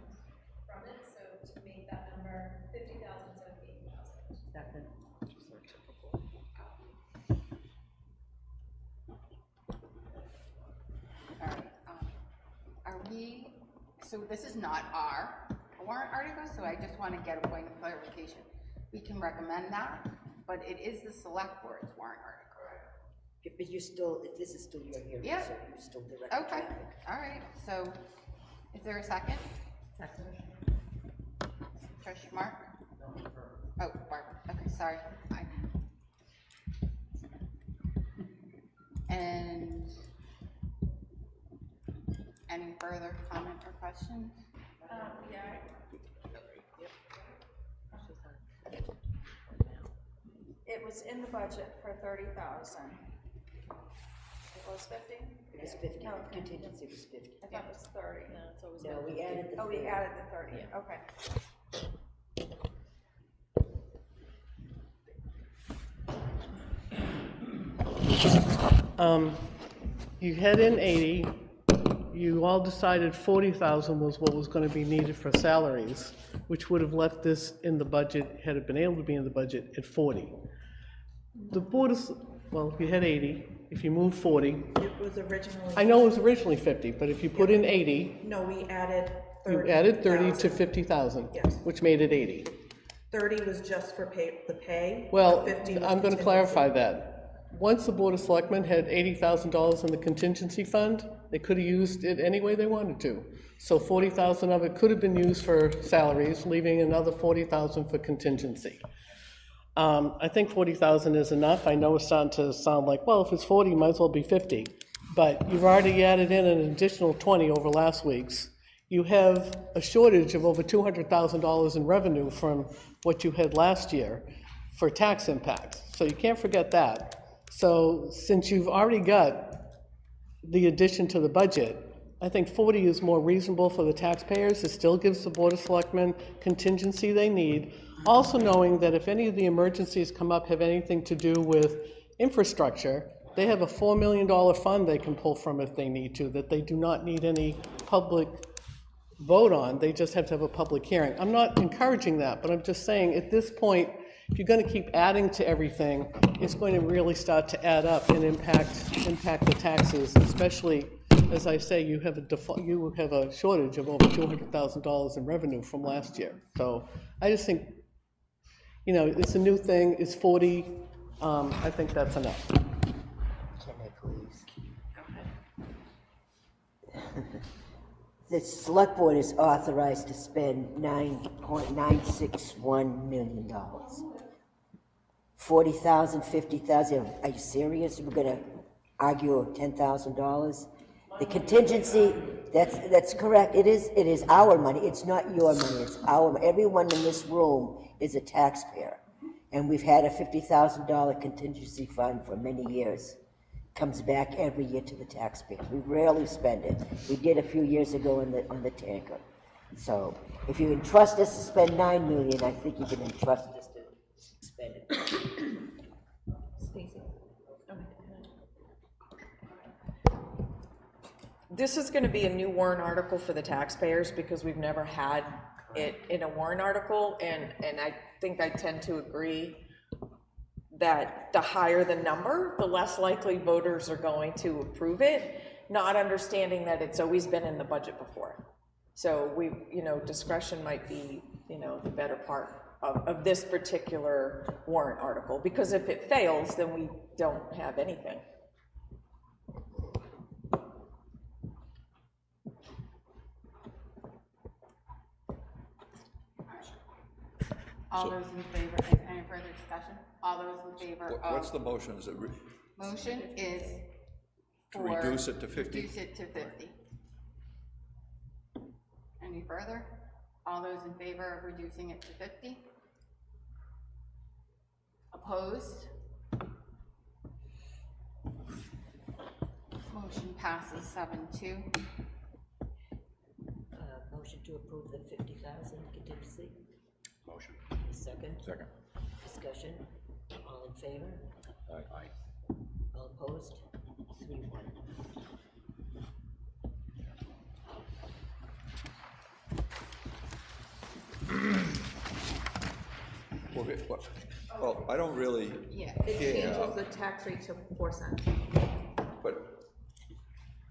from it, so to make that number 50,000 instead of 80,000. Second. All right, are we, so this is not our warrant article, so I just want to get a point of clarification. We can recommend that, but it is the select board's warrant article. But you're still, if this is still your hearing, Yeah. so you're still directing Okay, traffic. all right, so is there a second? Second. Trish, Mark? Oh, Barbara, okay, sorry. And any further comment or questions? It was in the budget for 30,000. It was 50? It was 50, No, contingency was 50. I thought it was 30. No, it's always. No, we added the. Oh, we 30. added the 30, okay. You had in 80, you all decided 40,000 was what was gonna be needed for salaries, which would have left this in the budget, had it been able to be in the budget, at 40. The board is, well, you had 80, if you move 40, It was originally. I know it was originally 50, but if you put in 80, No, we added 30. you added 30 to 50,000. Yes. Which made it 80. 30 was just for the pay. Well, 50 was I'm gonna contingency. clarify that. Once the Board of Selectmen had $80,000 in the contingency fund, they could have used it any way they wanted to. So 40,000 of it could have been used for salaries, leaving another 40,000 for contingency. I think 40,000 is enough. I know it's starting to sound like, well, if it's 40, might as well be 50. But you've already added in an additional 20 over last week's, you have a shortage of over $200,000 in revenue from what you had last year for tax impacts. So you can't forget that. So since you've already got the addition to the budget, I think 40 is more reasonable for the taxpayers. It still gives the Board of Selectmen contingency they need. Also knowing that if any of the emergencies come up have anything to do with infrastructure, they have a $4 million fund they can pull from if they need to, that they do not need any public vote on. They just have to have a public hearing. I'm not encouraging that, but I'm just saying at this point, if you're going to keep adding to everything, it's going to really start to add up and impact the taxes, especially, as I say, you have a shortage of over $200,000 in revenue from last year. So I just think, you know, it's a new thing, it's 40, I think that's enough. Can I please? The select board is authorized to spend $9.961 million. 40,000, 50,000, are you serious? We're gonna argue $10,000? The contingency, that's correct, it is our money, it's not your money, it's our, everyone in this room is a taxpayer. And we've had a $50,000 contingency fund for many years. Comes back every year to the taxpayer. We rarely spend it. We did a few years ago on the tanker. So if you entrust us to spend $9 million, I think you can entrust us to spend it. This is gonna be a new warrant article for the taxpayers because we've never had it in a warrant article, and I think I tend to agree that the higher the number, the less likely voters are going to approve it, not understanding that it's always been in the budget before. So we, you know, discretion might be, you know, the better part of this particular warrant article, because if it fails, then we don't have anything. All those in favor, any further discussion? All those in favor of. What's the motion? Is it Motion is to for. reduce it to 50? Reduce it to 50. Any further? All those in favor of reducing it to 50? Opposed? Motion passes 7-2. Motion to approve the 50,000 contingency. Motion. Second. Second. Discussion. All in favor? Aye. All opposed? 3-1. Well, I don't really Yeah. It care, changes the tax rate to 4 cents.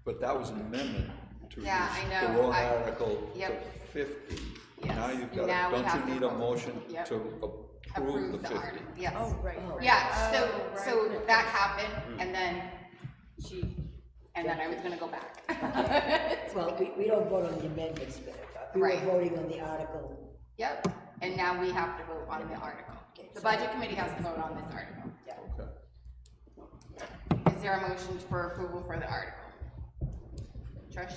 but that was an amendment to Yeah, I reduce know. the warrant article to Yep. 50. Yes. Now you've got, Now we have don't you to need a vote. motion Yep. to approve the 50? article, yes. Oh, right. Yeah, so that happened, and then and then I was gonna go back. Well, we don't vote on the amendments, but we were Right. voting on the article. Yep, and now we have to vote on the article. The budget committee has to vote on this article. Okay. Is there a motion for approval for the article? Trish?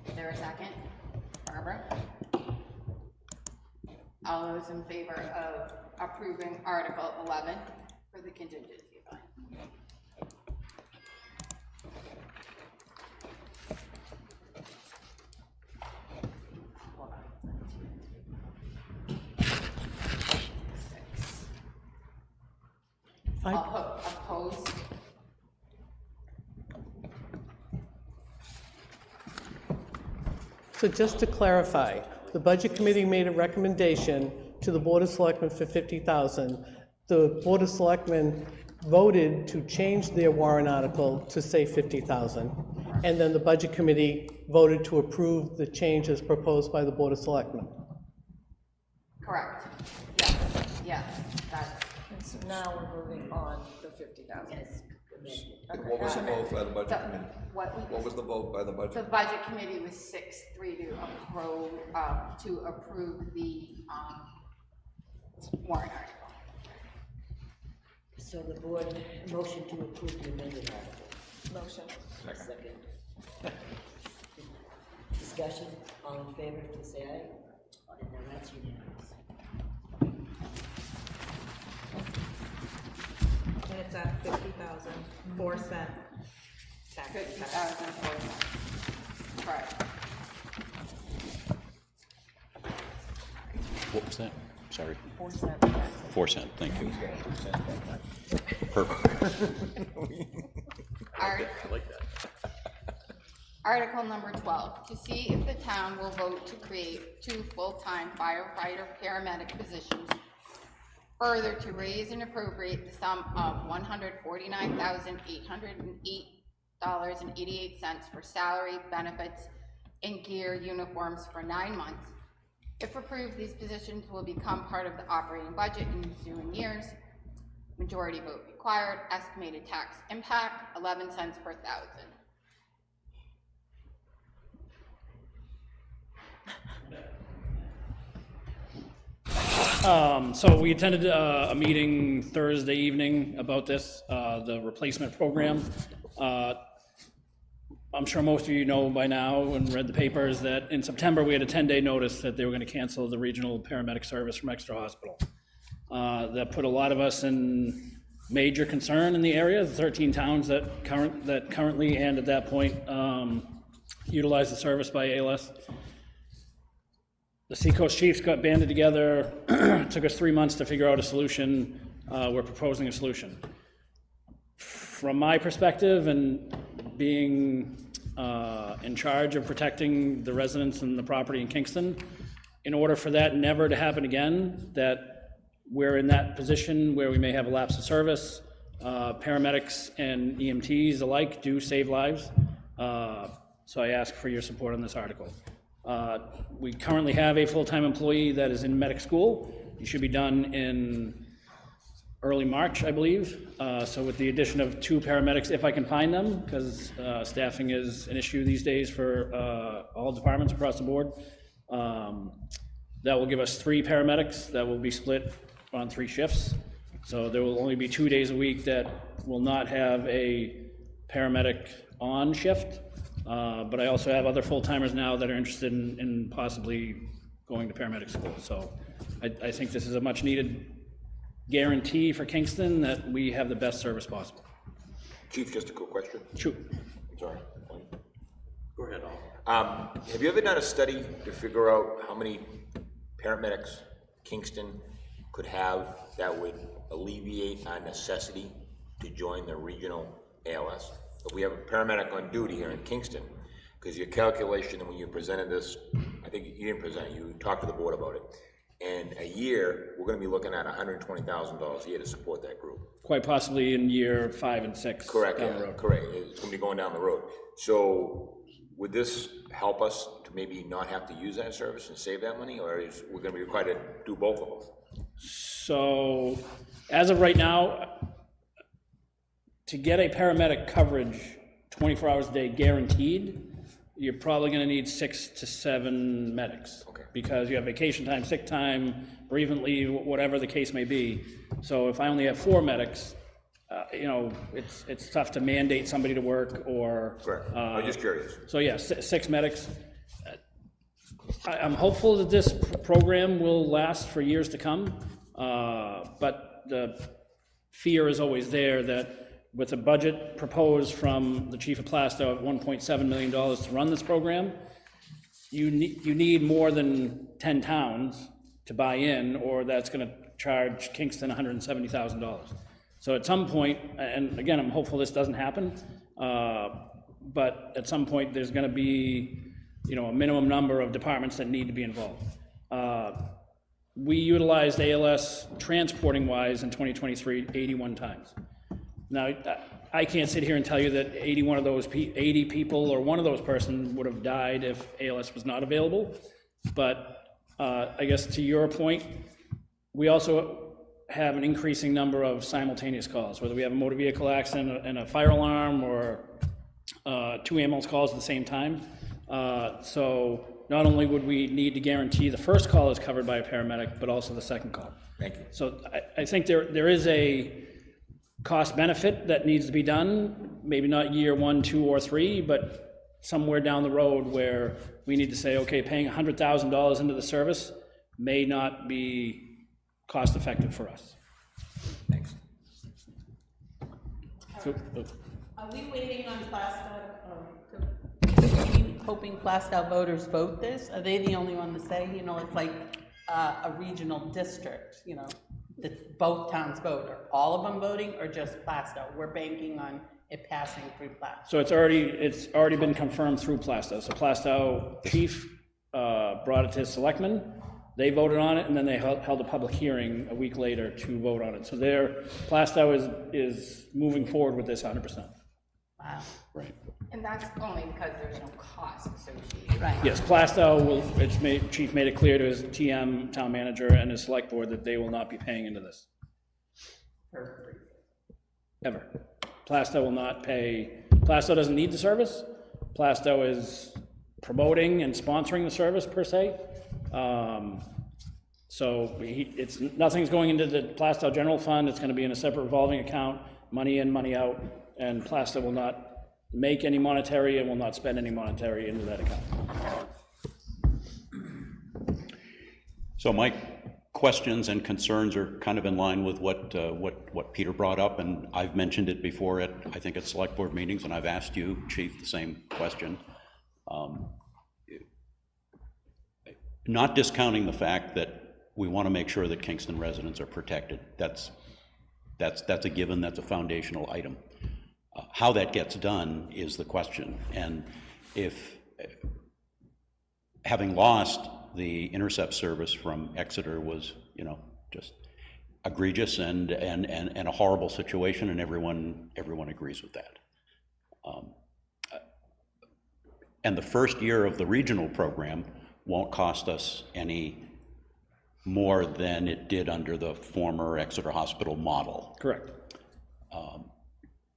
Is there a second? Barbara? All those in favor of approving Article 11 for the contingency fund? Opposed? So just to clarify, the Budget Committee made a recommendation to the Board of Selectmen for 50,000. The Board of Selectmen voted to change their warrant article to say 50,000. And then the Budget Committee voted to approve the changes proposed by the Board of Selectmen. Correct. Yes, that's, And so now we're voting on the 50,000. yes. What was the vote by the budget committee? What was the vote by the budget? The budget committee was 6-3 to approve the, warrant article. So the board, motion to approve the amended article. Motion. Second. discussion, all in favor, please say aye. And then that's unanimous. And it's at 50,000, 4-cent tax. 50,000, correct. What was that? Sorry. 4 cents. 4 cent, thank you. Perfect. Article number 12, to see if the town will vote to create 2 full-time firefighter paramedic positions. Further, to raise and appropriate the sum of $149,808.88 for salary, benefits, and gear uniforms for 9 months. If approved, these positions will become part of the operating budget in ensuing years. Majority vote required. Estimated tax impact, 11 cents per thousand. So we attended a meeting Thursday evening about this, the replacement program. I'm sure most of you know by now and read the papers that in September we had a 10-day notice that they were going to cancel the regional paramedic service from Exeter Hospital. That put a lot of us in major concern in the area, the 13 towns that currently and at that point utilize the service by ALS. The Seacoast Chiefs got banded together, took us 3 months to figure out a solution. We're proposing a solution. From my perspective and being in charge of protecting the residents and the property in Kingston, in order for that never to happen again, that we're in that position where we may have a lapse of service, paramedics and EMTs alike do save lives. So I ask for your support on this article. We currently have a full-time employee that is in medic school. He should be done in early March, I believe. So with the addition of 2 paramedics, if I can find them, because staffing is an issue these days for all departments across the board, that will give us 3 paramedics that will be split on 3 shifts. So there will only be 2 days a week that will not have a paramedic on shift. But I also have other full-timers now that are interested in possibly going to paramedic school. So I think this is a much-needed guarantee for Kingston that we have the best service possible. Chief, just a quick question. Shoot. Sorry. Go ahead, Al. Have you ever done a study to figure out how many paramedics Kingston could have that would alleviate our necessity to join the regional ALS? If we have a paramedic on duty here in Kingston, because your calculation when you presented this, I think you didn't present it, you talked to the board about it. And a year, we're gonna be looking at $120,000 a year to support that group. Quite possibly in year 5 and 6. Correct, down yeah, the road. correct. It's gonna be going down the road. So would this help us to maybe not have to use that service and save that money, or is we're gonna be required to do both of them? So as of right now, to get a paramedic coverage 24 hours a day guaranteed, you're probably going to need 6 to 7 medics. Okay. Because you have vacation time, sick time, bereavement leave, whatever the case may be. So if I only have 4 medics, it's tough to mandate somebody to work or. Correct. I'm just curious. So yeah, 6 medics. I'm hopeful that this program will last for years to come, but the fear is always there that with a budget proposed from the Chief of Plasto of $1.7 million to run this program, you need more than 10 towns to buy in, or that's going to charge Kingston $170,000. So at some point, and again, I'm hopeful this doesn't happen, but at some point there's going to be, a minimum number of departments that need to be involved. We utilized ALS transporting-wise in 2023 81 times. Now, I can't sit here and tell you that 81 of those 80 people or one of those persons would have died if ALS was not available. But I guess to your point, we also have an increasing number of simultaneous calls, whether we have a motor vehicle accident and a fire alarm or 2 ambulance calls at the same time. So not only would we need to guarantee the first call is covered by a paramedic, but also the second call. Thank you. So I think there is a cost benefit that needs to be done, maybe not year 1, 2, or 3, but somewhere down the road where we need to say, okay, paying $100,000 into the service may not be cost effective for us. Thanks. So, Are we waiting on Plastow, are we hoping Plastow voters vote this? Are they the only one to say, you know, it's like a regional district, you know, that both towns vote? Are all of them voting or just Plastow? We're banking on it passing through Plastow. so it's already been confirmed through Plastow. So Plastow chief brought it to his selectmen, they voted on it, and then they held a public hearing a week later to vote on it. So Plastow is moving forward with this 100%. Wow. Right. And that's only because there's no cost associated. Right. Yes, Plastow chief made it clear to his TM, town manager, and his select board that they will not be paying into this. Ever. Plastow will not pay, Plastow doesn't need the service. Plastow is promoting and sponsoring the service per se. So nothing's going into the Plastow general fund, it's gonna be in a separate revolving account, money in, money out, and Plastow will not make any monetary and will not spend any monetary into that account. So my questions and concerns are kind of in line with what Peter brought up, and I've mentioned it before at, I think, at select board meetings, and I've asked you, Chief, the same question. Not discounting the fact that we want to make sure that Kingston residents are protected. That's a given, that's a foundational item. How that gets done is the question, and if, having lost the intercept service from Exeter was, you know, just egregious and a horrible situation, and everyone agrees with that. And the first year of the regional program won't cost us any more than it did under the former Exeter Hospital model. Correct.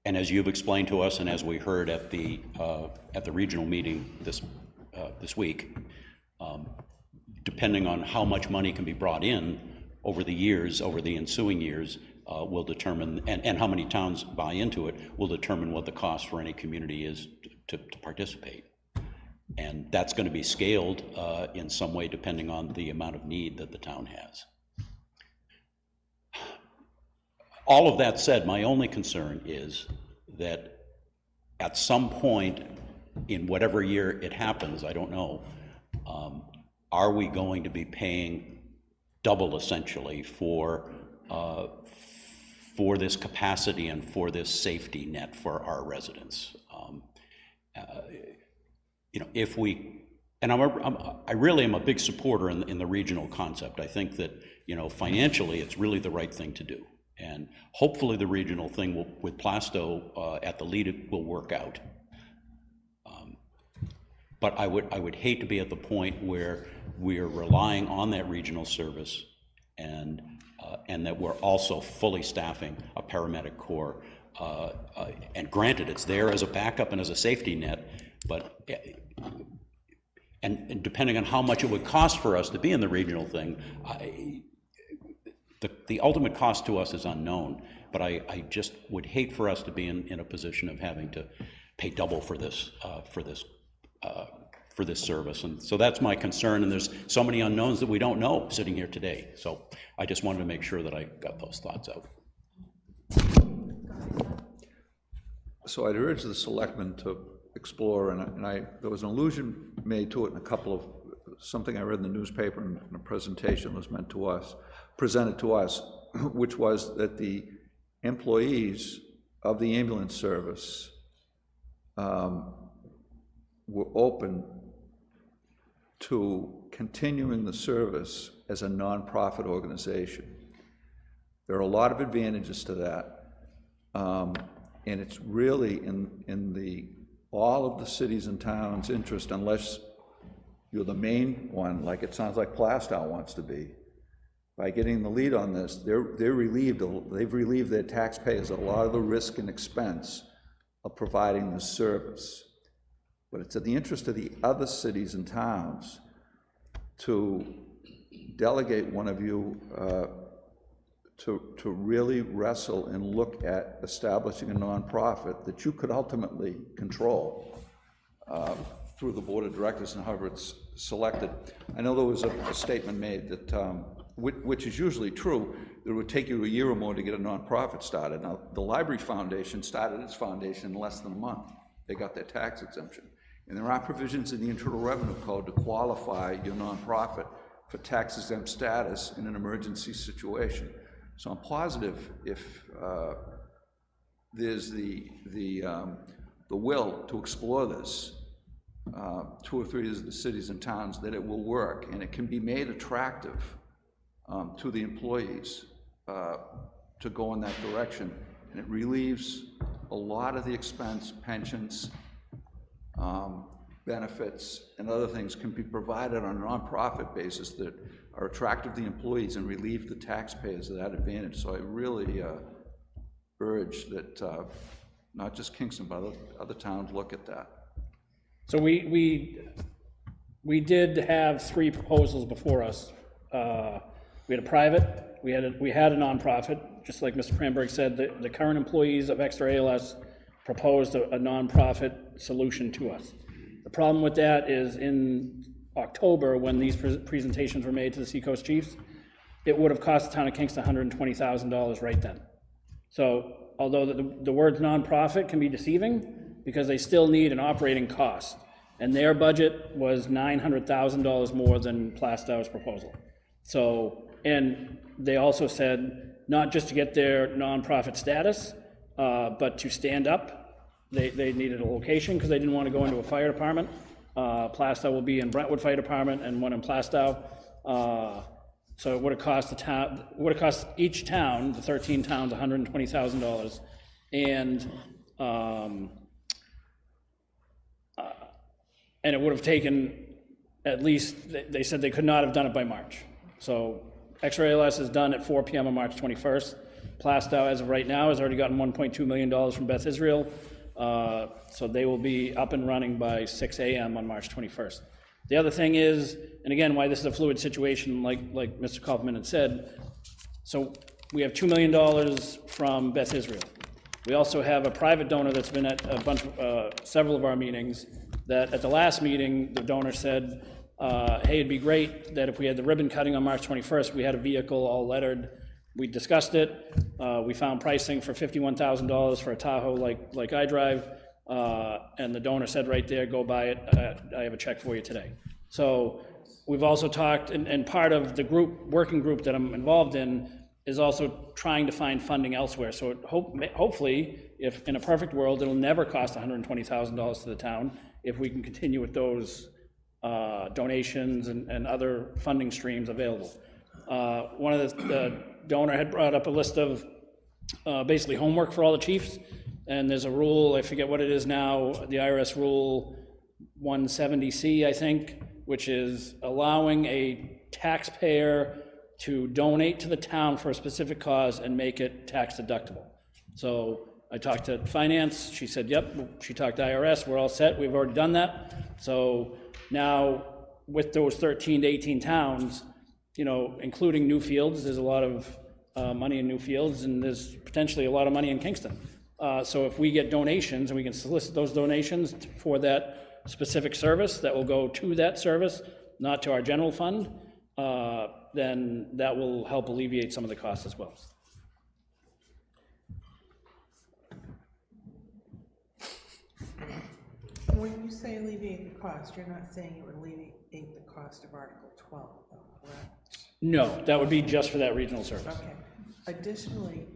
And as you've explained to us, and as we heard at the regional meeting this week, depending on how much money can be brought in over the ensuing years, will determine, and how many towns buy into it, will determine what the cost for any community is to participate. And that's going to be scaled in some way depending on the amount of need that the town has. All of that said, my only concern is that at some point in whatever year it happens, I don't know, are we going to be paying double essentially for this capacity and for this safety net for our residents? You know, if we, and I really am a big supporter in the regional concept. I think that, you know, financially it's really the right thing to do. And hopefully the regional thing with Plastow at the lead will work out. But I would hate to be at the point where we are relying on that regional service and that we're also fully staffing a paramedic corps. And granted, it's there as a backup and as a safety net, but and depending on how much it would cost for us to be in the regional thing, the ultimate cost to us is unknown, but I just would hate for us to be in a position of having to pay double for this service. And so that's my concern, and there's so many unknowns that we don't know sitting here today. So I just wanted to make sure that I got those thoughts out. So I'd urge the selectmen to explore, and there was an allusion made to it in a couple of, something I read in the newspaper in a presentation was presented to us, which was that the employees of the ambulance service were open to continuing the service as a nonprofit organization. There are a lot of advantages to that, and it's really in all of the cities and towns' interest, unless you're the main one, like it sounds like Plastow wants to be. By getting the lead on this, they've relieved their taxpayers a lot of the risk and expense of providing the service. But it's in the interest of the other cities and towns to delegate one of you to really wrestle and look at establishing a nonprofit that you could ultimately control. through the board of directors and however it's selected. I know there was a statement made that, which is usually true, that it would take you a year or more to get a nonprofit started. Now, the Library Foundation started its foundation in less than a month. They got their tax exemption. And there are provisions in the Internal Revenue Code to qualify your nonprofit for tax exempt status in an emergency situation. So I'm positive if there's the will to explore this, 2 or 3 of the cities and towns, that it will work, and it can be made attractive to the employees to go in that direction. And it relieves a lot of the expense, pensions, benefits, and other things can be provided on a nonprofit basis that are attractive to the employees and relieve the taxpayers of that advantage. So I really urge that not just Kingston, but other towns look at that. So we did have 3 proposals before us. We had a private, we had a nonprofit, just like Mr. Pramberg said. The current employees of Exeter ALS proposed a nonprofit solution to us. The problem with that is in October, when these presentations were made to the Seacoast Chiefs, it would have cost the town of Kingston $120,000 right then. So although the words nonprofit can be deceiving, because they still need an operating cost, and their budget was $900,000 more than Plastow's proposal. So, and they also said, not just to get their nonprofit status, but to stand up. They needed a location because they didn't want to go into a fire department. Plastow will be in Brentwood Fire Department and one in Plastow. So it would have cost the town, would have cost each town, the 13 towns, $120,000, and it would have taken at least, they said they could not have done it by March. So Exeter ALS is done at 4 p.m. on March 21st. Plastow, as of right now, has already gotten $1.2 million from Beth Israel. So they will be up and running by 6 a.m. on March 21st. The other thing is, and again, why this is a fluid situation, like Mr. Kaufman had said, so we have $2 million from Beth Israel. We also have a private donor that's been at several of our meetings, that at the last meeting, the donor said, hey, it'd be great that if we had the ribbon cutting on March 21st, we had a vehicle all lettered. We discussed it. We found pricing for $51,000 for a Tahoe like I drive, and the donor said right there, go buy it. I have a check for you today. So we've also talked, and part of the working group that I'm involved in is also trying to find funding elsewhere. So hopefully, if in a perfect world, it'll never cost $120,000 to the town if we can continue with those donations and other funding streams available. One of the donor had brought up a list of basically homework for all the chiefs, and there's a rule, I forget what it is now, the IRS rule 170C, I think, which is allowing a taxpayer to donate to the town for a specific cause and make it tax deductible. So I talked to finance, she said, yep. She talked to IRS, we're all set, we've already done that. So now with those 13 to 18 towns, you know, including Newfields, there's a lot of money in Newfields, and there's potentially a lot of money in Kingston. So if we get donations and we can solicit those donations for that specific service that will go to that service, not to our general fund, then that will help alleviate some of the costs as well. When you say alleviate the cost, you're not saying it would alleviate the cost of Article 12, though, correct? No, that would be just for that regional service. Okay. Additionally,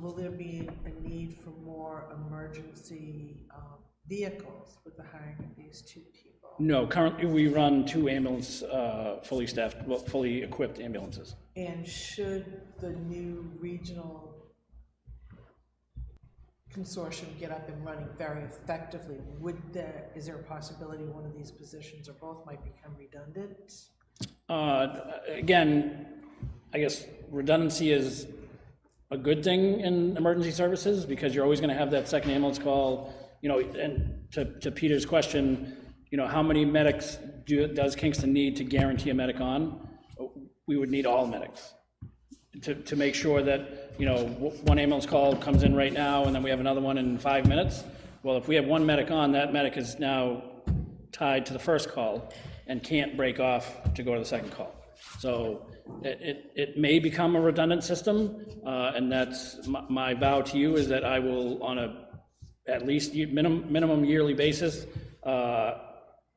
will there be a need for more emergency vehicles with the hiring of these 2 people? No, currently we run 2 ambulance, fully staffed, well, fully equipped ambulances. And should the new regional consortium get up and running very effectively, is there a possibility one of these positions or both might become redundant? Again, I guess redundancy is a good thing in emergency services because you're always going to have that second ambulance call, you know, and to Peter's question, you know, how many medics does Kingston need to guarantee a medic on? We would need all medics to make sure that, you know, one ambulance call comes in right now and then we have another one in 5 minutes. Well, if we have one medic on, that medic is now tied to the first call and can't break off to go to the second call. So it may become a redundant system, and that's my vow to you, is that I will, on a at least minimum yearly basis,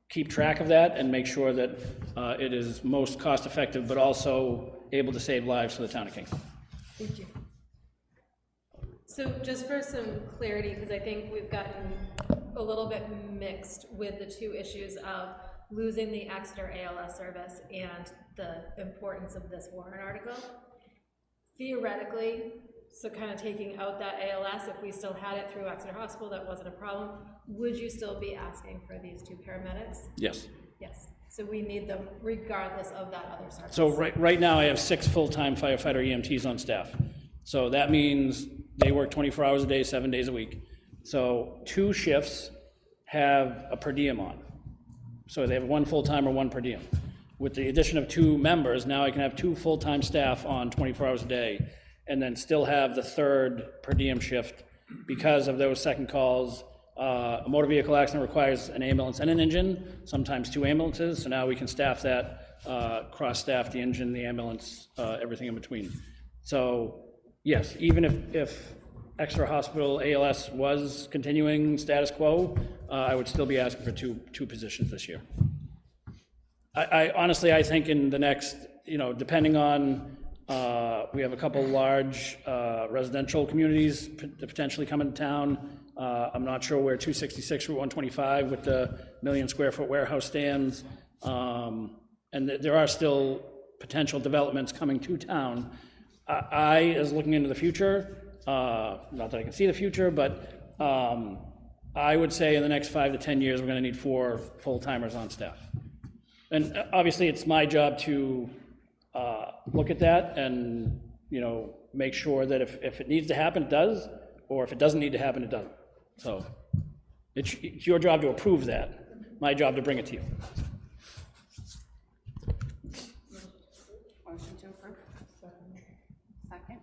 keep track of that and make sure that it is most cost effective, but also able to save lives for the town of Kingston. Thank you. So just for some clarity, because I think we've gotten a little bit mixed with the two issues of losing the Exeter ALS service and the importance of this warrant article. Theoretically, so kind of taking out that ALS, if we still had it through Exeter Hospital, that wasn't a problem, would you still be asking for these two paramedics? Yes. Yes. So we need them regardless of that other service. So right now I have 6 full-time firefighter EMTs on staff. So that means they work 24 hours a day, 7 days a week. So 2 shifts have a per diem on. So they have 1 full-time or 1 per diem. With the addition of 2 members, now I can have 2 full-time staff on 24 hours a day, and then still have the 3rd per diem shift because of those second calls. A motor vehicle accident requires an ambulance and an engine, sometimes 2 ambulances, so now we can staff that, cross-staff the engine, the ambulance, everything in between. So yes, even if Exeter Hospital ALS was continuing status quo, I would still be asking for two positions this year. I honestly, I think in the next, depending on, we have a couple large residential communities potentially coming to town. I'm not sure where 266 Route 125 with the 1,000,000 square foot warehouse stands. And there are still potential developments coming to town. I, as looking into the future, not that I can see the future, but I would say in the next 5 to 10 years, we're gonna need 4 full-timers on staff. And obviously, it's my job to look at that and, make sure that if it needs to happen, it does, or if it doesn't need to happen, it doesn't. So it's your job to approve that, my job to bring it to you. Motion to approve. Second.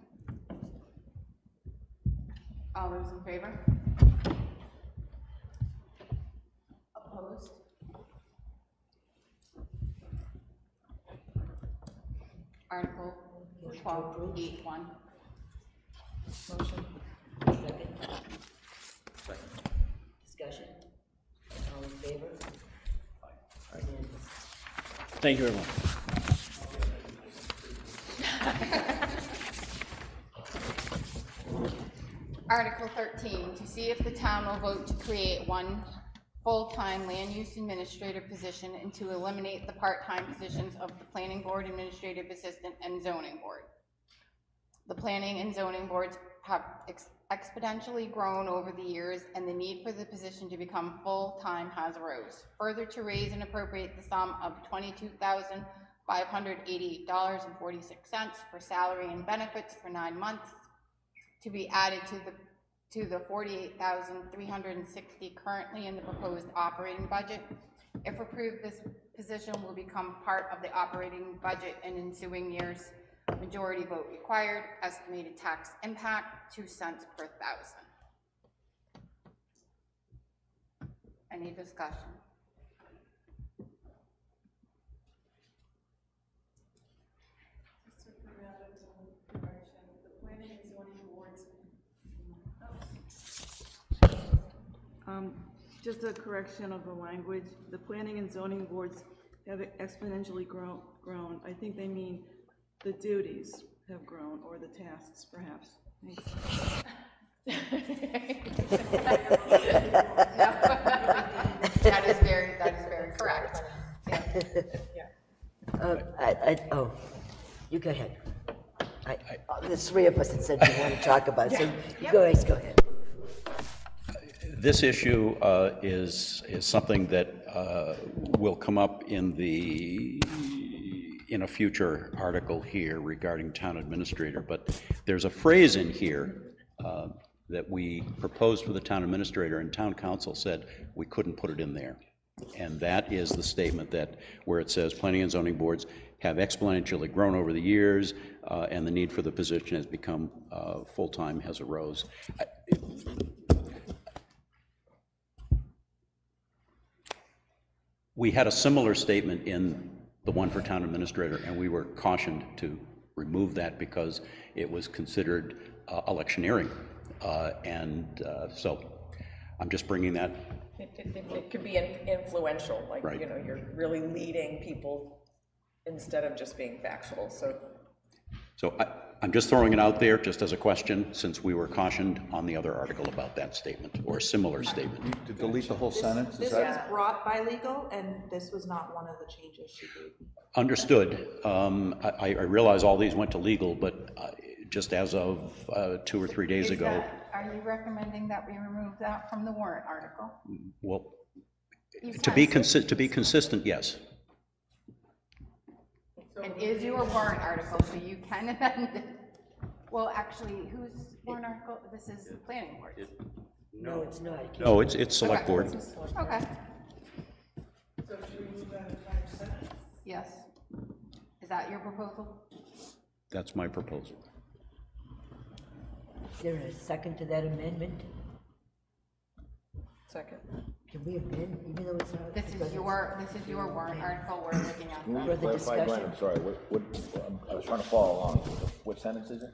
All those in favor? Opposed? Article 12.8.1. Motion. Second. Discussion. All in favor? Thank you, everyone. Article 13, to see if the town will vote to create 1 full-time land use administrator position and to eliminate the part-time positions of the planning board, administrative assistant, and zoning board. The planning and zoning boards have exponentially grown over the years, and the need for the position to become full-time has arose. Further, to raise and appropriate the sum of $22,588.46 for salary and benefits for 9 months, to be added to the $48,360 currently in the proposed operating budget. If approved, this position will become part of the operating budget in ensuing years. Majority vote required. Estimated tax impact, 2 cents per thousand. Any discussion? Just a correction of the language. The planning and zoning boards have exponentially grown. I think they mean the duties have grown, or the tasks, perhaps. Thanks. That is very correct. You go ahead. There's 3 of us that said you want to talk about it, so you go ahead. This issue is something that will come up in a future article here regarding town administrator, but there's a phrase in here that we proposed for the town administrator, and town council said we couldn't put it in there. And that is the statement that where it says planning and zoning boards have exponentially grown over the years, and the need for the position has become full-time has arose. We had a similar statement in the one for town administrator, and we were cautioned to remove that because it was considered electioneering. So I'm just bringing that. It could be influential, like, Right. you know, you're really leading people instead of just being factual, so. So I'm just throwing it out there just as a question, since we were cautioned on the other article about that statement, or a similar statement. To delete the whole sentence, is This that? was brought by legal, and this was not one of the changes she made. Understood. I realize all these went to legal, but just as of 2 or 3 days ago, Are you recommending that we remove that from the warrant article? well, You to be said- consistent, yes. It is your warrant article, so you can amend it. Well, actually, whose warrant article? This is the planning board. No, it's not. No, it's select Okay. board. Okay. So should we move that entire sentence? Yes. Is that your proposal? That's my proposal. Is there a second to that amendment? Second. Can we amend, even though it's not? This is your warrant article, we're looking at that. Further discussion? I'm sorry, I was trying to follow along. What sentence is it?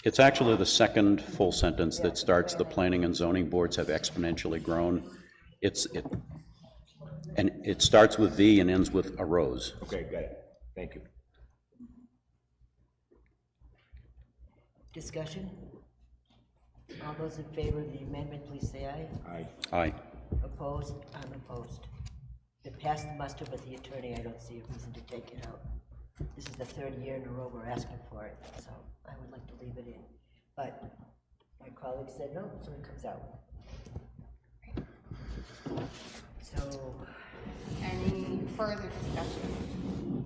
It's actually the second full sentence that starts, "The planning and zoning boards have exponentially grown." And it starts with V and ends with arose. Okay, got it. Thank you. Discussion? All those in favor of the amendment, please say aye. Aye. Aye. Opposed? I'm opposed. It passed the muster with the attorney, I don't see a reason to take it out. This is the third year in a row we're asking for it, so I would like to leave it in. But my colleague said no, so it comes out. So, Any further discussion?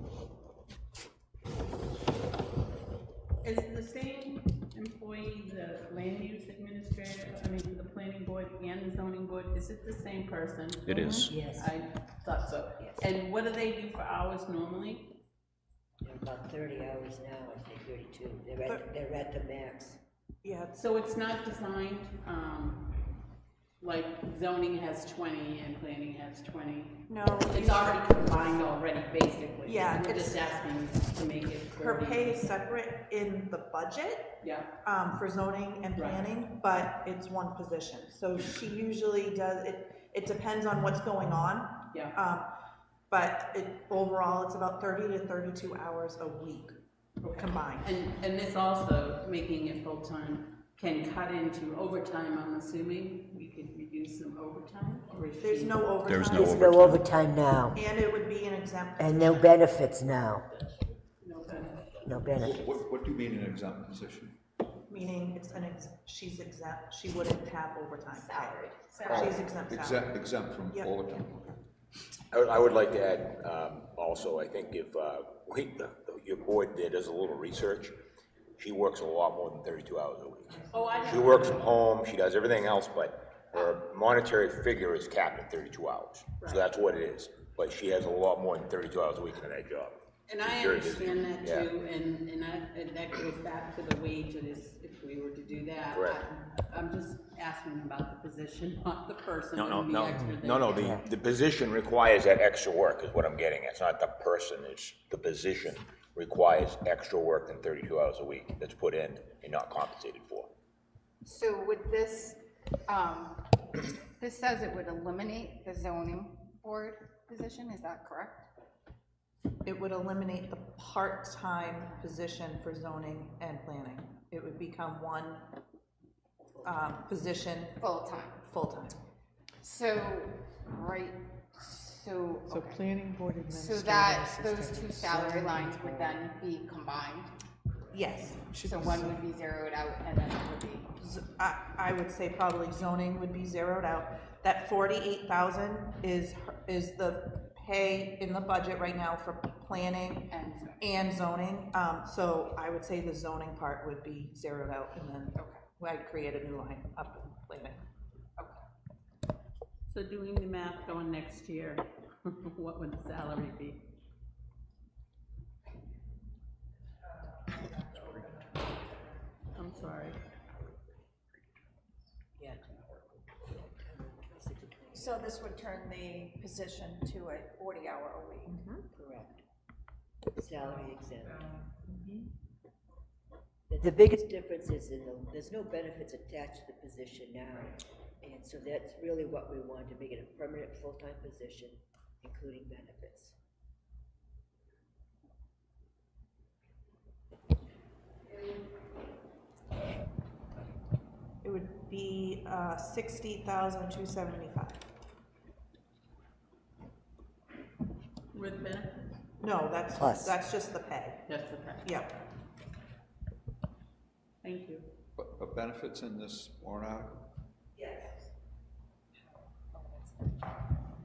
Is the same employee the land use administrator, the planning board and the zoning board, is it the same person? It is. yes, I thought so. Yes. And what do they do for hours normally? they're about 30 hours now, I think 32. They're at the max. Yeah, So it's not designed, like zoning has 20 and planning has 20? no. It's already combined already, basically? Yeah, We're it's- just asking to make it 30. Her pay is separate in the budget, Yeah, for zoning and Right. planning, but it's one position. So she usually does, it depends on what's going on. yeah. But overall, it's about 30 to 32 hours a week combined. And this also, making it full-time, can cut into overtime, I'm assuming? We could reduce some overtime? Or is There's she- no overtime. There's no There's no overtime now, And it would be an exempt. and no benefits now, No benefit. no benefits. What do you mean an exempt position? Meaning it's she's exempt, she wouldn't have overtime pay. She's exempt salary. Exempt from Yep. overtime. I would like to add, also, I think if, your board there does a little research, she works a lot more than 32 hours a week. Oh, I She know. works from home, she does everything else, but her monetary figure is capped at 32 hours. So that's what it is. But she has a lot more than 32 hours a week in that job. And I Very busy. understand that Yeah. too, and that goes back to the wages, if we were to do that. Correct. I'm just asking about the position, not the person No, and the extra they no, get. the position requires that extra work is what I'm getting at. It's not the person, it's the position requires extra work than 32 hours a week that's put in and not compensated for. So with this, this says it would eliminate the zoning board position, is that correct? It would eliminate the part-time position for zoning and planning. It would become one position, Full-time. full-time. So, right, so, So okay. planning board So administrator. that, those assistant, two salary zoning lines would board. then be combined? Yes. So one would be zeroed out and then it would be, I would say probably zoning would be zeroed out. That 48,000 is the pay in the budget right now for planning and zoning. So I would say the zoning part would be zeroed out, and then I'd create a new line up in planning. So doing the math going next year, what would the salary be? I'm sorry. Yeah. So this would turn the position to a 40-hour a week. Correct. Salary exempt. The biggest difference is that there's no benefits attached to the position now. And so that's really what we want, to make it a permanent full-time position, including benefits. It would be, 60,275. With benefits? No, Plus. that's just the pay. That's the pay. Yep. Thank you. But benefits in this warrant article?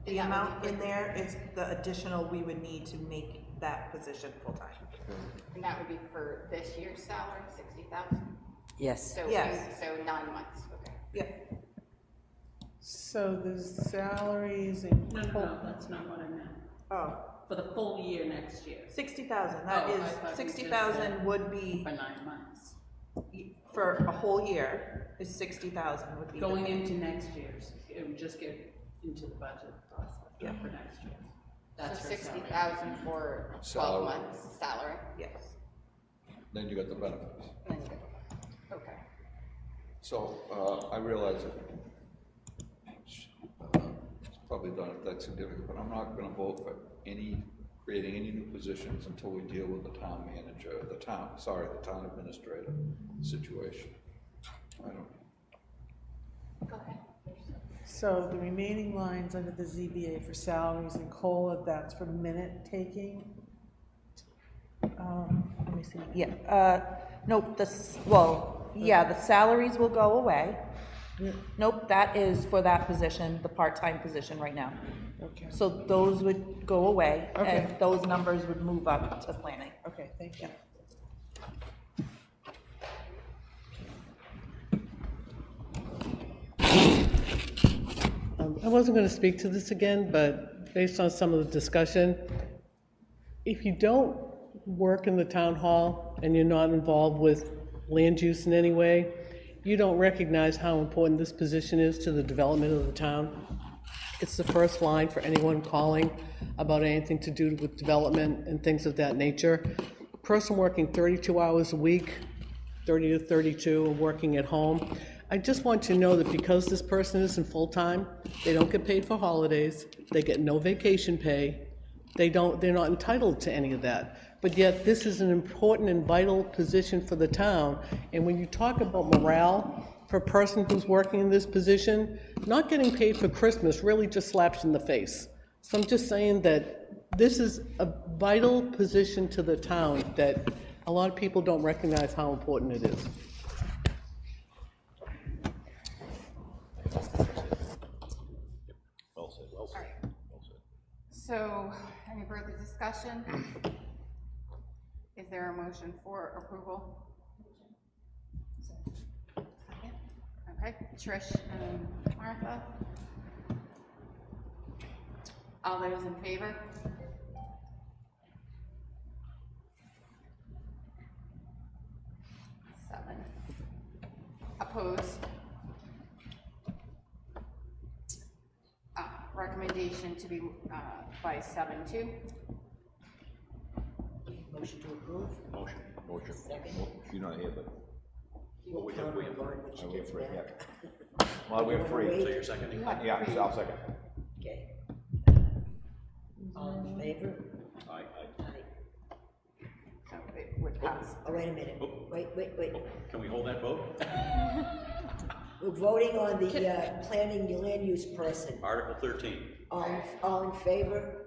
The amount in there is the additional we would need to make that position full-time. And that would be for this year's salary, 60,000? Yes. So, Yes. so 9 months, okay. Yep. So the salaries No, and. no, that's not what I meant. Oh, For the full year next year. 60,000, Oh, I thought you that just is, said 60,000 would be, For 9 months. for a whole year, is 60,000 would be. the- Going into next year's, it would just get into the budget process Yeah. for next year. So That's her salary. 60,000 for 12 Salary. months salary? Yes. Then you got the benefits. And then you get- Okay. So, I realize that it's probably not that significant, but I'm not gonna vote for creating any new positions until we deal with the town manager, the town administrator situation. I don't, Go ahead. So the remaining lines under the ZBA for salaries and COLA, that's for minute taking? Let me see, Nope, the salaries will go away. Nope, that is for that position, the part-time position right now. Okay, So those would go away, Okay. and those numbers would move up to planning. okay, thank you. I wasn't gonna speak to this again, but based on some of the discussion, if you don't work in the town hall and you're not involved with land use in any way, you don't recognize how important this position is to the development of the town. It's the first line for anyone calling about anything to do with development and things of that nature. Person working 32 hours a week, 30 to 32, and working at home, I just want you to know that because this person isn't full-time, they don't get paid for holidays, they get no vacation pay, they're not entitled to any of that. But yet, this is an important and vital position for the town, and when you talk about morale for a person who's working in this position, not getting paid for Christmas really just slaps you in the face. So I'm just saying that this is a vital position to the town that a lot of people don't recognize how important it is. Well said, well said, well said. So, any further discussion? Is there a motion for approval? Second. Okay, Trish and Martha. All those in favor? Seven. Opposed? Recommendation to be by 7-2. Motion to approve? Motion. Second. She's not here, but You will count on vote when she I gets wait for it, back. well, we have three. So you're seconding? Yeah, so I'll second. Okay. All in favor? Aye, aye. Aye. So it would pass. Oh, wait a minute. Wait. Can we hold that vote? We're voting on the planning the land use person. Article 13. All in favor?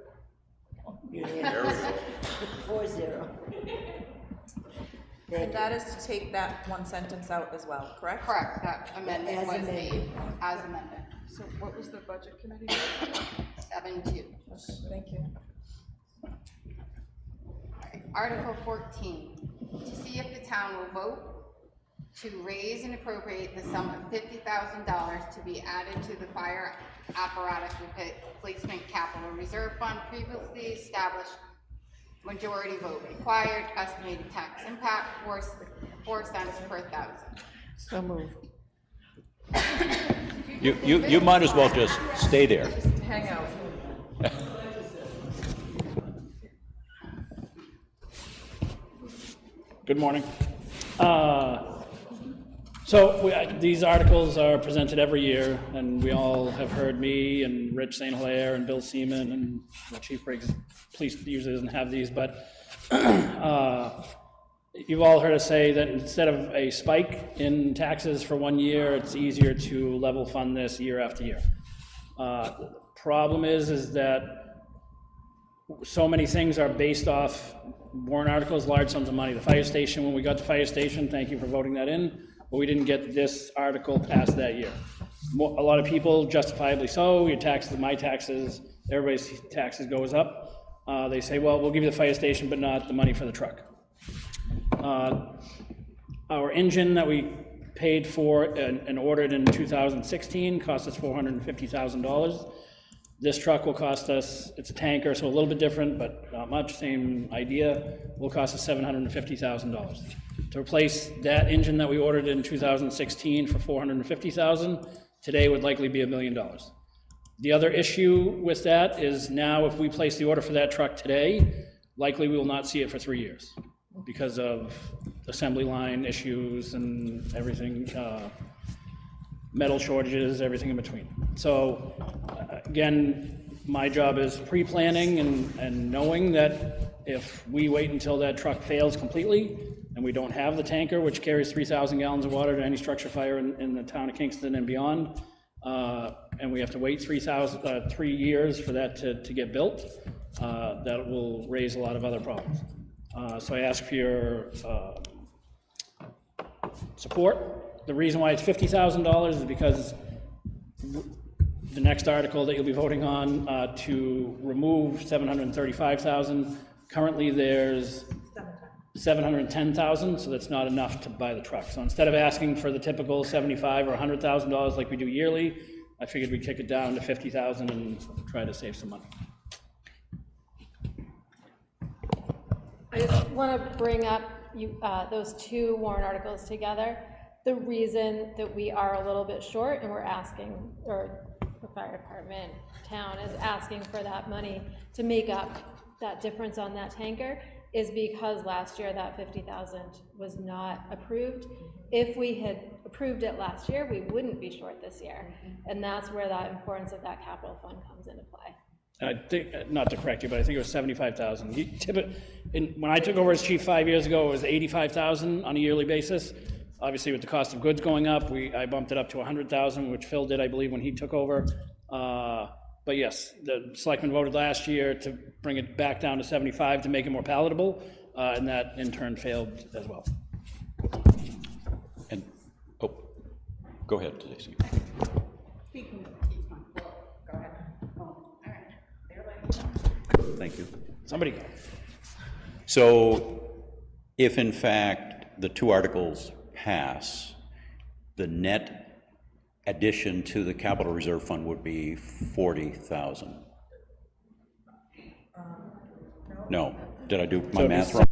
Unanimous. 4-0. And that is to take that one sentence out as well, correct? Correct, that amendment As was amended. made, as amended. So what was the budget committee? 7-2. Thank you. Alright, Article 14, to see if the town will vote to raise and appropriate the sum of $50,000 to be added to the fire apparatus replacement capital reserve fund previously established. Majority vote required, estimated tax impact, 4 cents per thousand. So moved. Excuse You might as well just stay there. Hang out. Good morning. These articles are presented every year, and we all have heard me and Rich St. Hilaire and Bill Seaman, and Chief Briggs, police usually doesn't have these, but you've all heard us say that instead of a spike in taxes for 1 year, it's easier to level fund this year after year. Problem is that so many things are based off warrant articles, large sums of money. The fire station, when we got the fire station, thank you for voting that in, but we didn't get this article passed that year. A lot of people, justifiably so, your taxes, my taxes, everybody's taxes goes up. They say, well, we'll give you the fire station, but not the money for the truck. Our engine that we paid for and ordered in 2016 cost us $450,000. This truck will cost us, it's a tanker, so a little bit different, but not much, same idea, will cost us $750,000. To replace that engine that we ordered in 2016 for $450,000, today would likely be $1 million. The other issue with that is now if we place the order for that truck today, likely we will not see it for 3 years because of assembly line issues and everything, metal shortages, everything in between. So again, my job is pre-planning and knowing that if we wait until that truck fails completely and we don't have the tanker, which carries 3,000 gallons of water to any structure fire in the town of Kingston and beyond, and we have to wait 3 years for that to get built, that will raise a lot of other problems. So I ask for your support. The reason why it's $50,000 is because the next article that you'll be voting on to remove $735,000. Currently, there's $710,000, so that's not enough to buy the truck. So instead of asking for the typical $75,000 or $100,000 like we do yearly, I figured we'd kick it down to $50,000 and try to save some money. I just want to bring up those two warrant articles together. The reason that we are a little bit short and we're asking, or the fire department, town is asking for that money to make up that difference on that tanker is because last year that $50,000 was not approved. If we had approved it last year, we wouldn't be short this year. And that's where that importance of that capital fund comes into play. I think, not to correct you, but I think it was $75,000. When I took over as chief 5 years ago, it was $85,000 on a yearly basis. Obviously, with the cost of goods going up, I bumped it up to $100,000, which Phil did, I believe, when he took over. But yes, the selectmen voted last year to bring it back down to 75 to make it more palatable, and that in turn failed as well. And, go ahead, Stacy. Thank you. Somebody go. So if in fact the two articles pass, the net addition to the capital reserve fund would be 40,000. No, did I do my math wrong?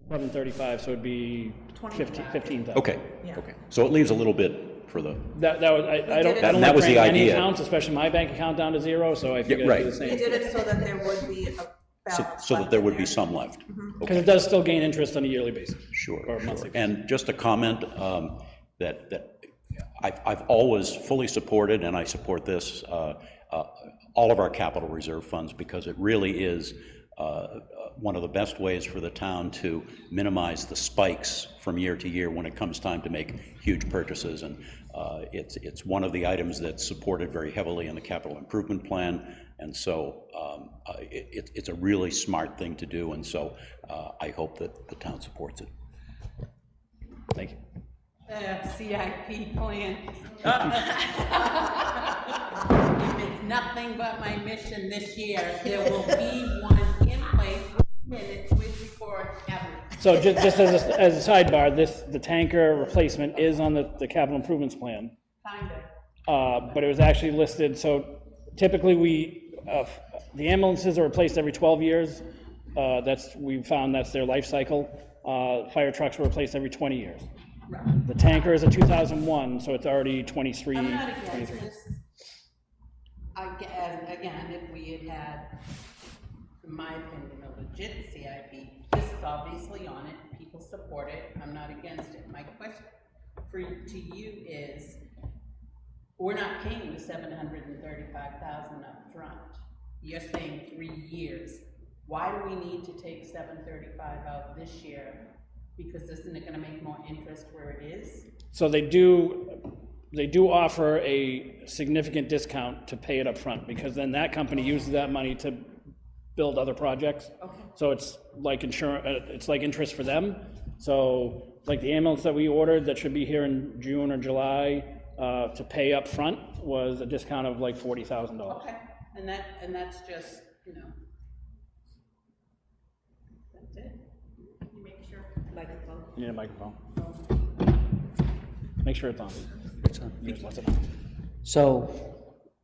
1135, so it'd be 15,000. Okay, okay. So it leaves a little bit for the. That was, I don't that was the bring any idea. accounts, especially my bank account down to zero, so I figured I'd do the same. He did it so that there would be a balance. So that there would be some left. Because it does still gain interest on a yearly basis. Sure, or monthly basis. And just a comment that I've always fully supported, and I support this, all of our capital reserve funds, because it really is one of the best ways for the town to minimize the spikes from year to year when it comes time to make huge purchases. And it's one of the items that's supported very heavily in the capital improvement plan. And so it's a really smart thing to do. And so I hope that the town supports it. Thank you. CIP plan. If it's nothing but my mission this year, there will be one in place with before ever. So just as a sidebar, the tanker replacement is on the capital improvements plan. Kinda. But it was actually listed, so typically the ambulances are replaced every 12 years. We found that's their life cycle. Fire trucks were replaced every 20 years. The tanker is a 2001, so it's already 23. I'm not against this. Again, if we had had, in my opinion, a legit CIP, this is obviously on it, people support it, I'm not against it. My question to you is, we're not paying the $735,000 up front. You're saying 3 years. Why do we need to take $735,000 out this year? Because isn't it gonna make more interest where it is? So they do offer a significant discount to pay it up front, because then that company uses that money to build other projects. Okay. So it's like it's like interest for them. So like the ambulance that we ordered that should be here in June or July, to pay up front was a discount of like $40,000. Okay, and that's just, you know. That's it. You make sure. Microphone. You need a microphone. Make sure it's on. It's on. So,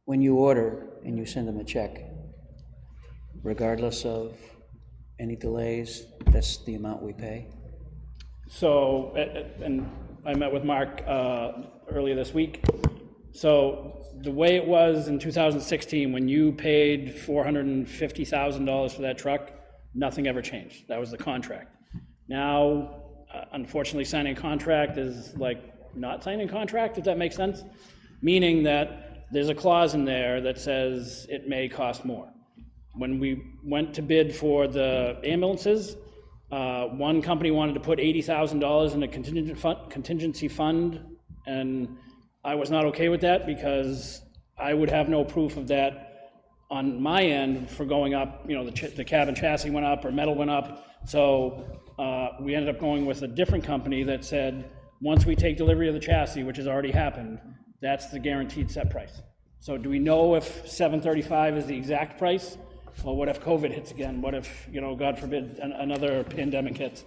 when you order and you send them a check, regardless of any delays, that's the amount we pay? So, and I met with Mark earlier this week. So the way it was in 2016, when you paid $450,000 for that truck, nothing ever changed. That was the contract. Now, unfortunately, signing a contract is like not signing a contract, if that makes sense. Meaning that there's a clause in there that says it may cost more. When we went to bid for the ambulances, one company wanted to put $80,000 in a contingency fund, and I was not okay with that because I would have no proof of that on my end for going up. You know, the cabin chassis went up or metal went up, so we ended up going with a different company that said, once we take delivery of the chassis, which has already happened, that's the guaranteed set price. So do we know if $735 is the exact price? Well, what if COVID hits again? What if, you know, God forbid, another pandemic hits?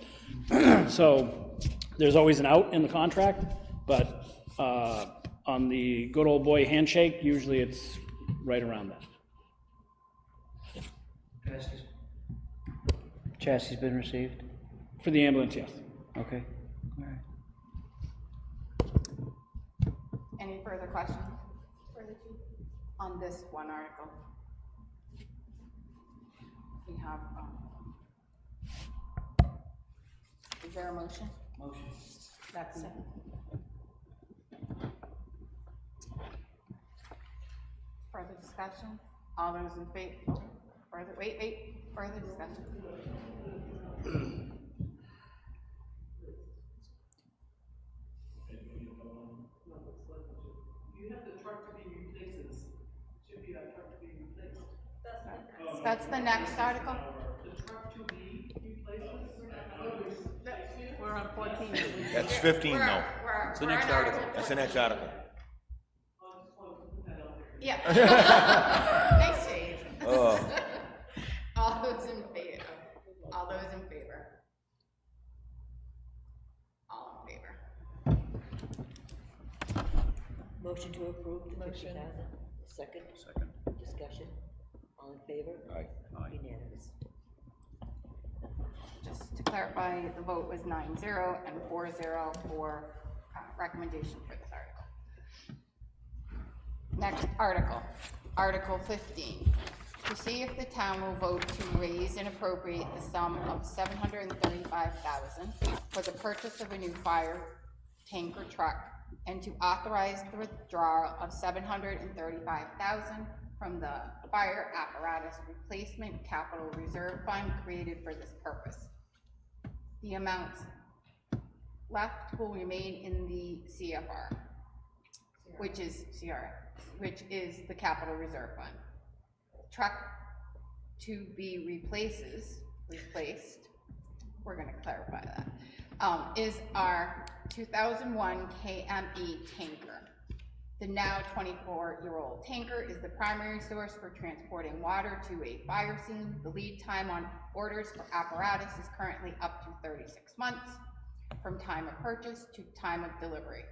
So there's always an out in the contract, but on the good old boy handshake, usually it's right around that. Chassis been received? For the ambulance, yes. Okay, all right. Any further questions on this one article? We have, is there a motion? Motion. That's it. Further discussion? All those in favor? Further discussion? You have the truck to be replaced, should be that truck to be replaced. That's the next article? The truck to be replaced? We're on 14. That's 15 though. It's the next article. That's the next article. Yeah. Nice save. All those in favor? All those in favor? All in favor? Motion to approve the 50,000. Second? Second. Discussion? All in favor? Aye. Unanimous. Just to clarify, the vote was 9-0 and 4-0 for recommendation for this article. Next article, Article 15. To see if the town will vote to raise and appropriate the sum of $735,000 for the purchase of a new fire tanker truck and to authorize the withdrawal of $735,000 from the fire apparatus replacement capital reserve fund created for this purpose. The amounts left will remain in the CFR, which is the capital reserve fund. Truck to be replaced, we're gonna clarify that, is our 2001 KME tanker. The now 24-year-old tanker is the primary source for transporting water to a fire scene. The lead time on orders for apparatus is currently up to 36 months from time of purchase to time of delivery.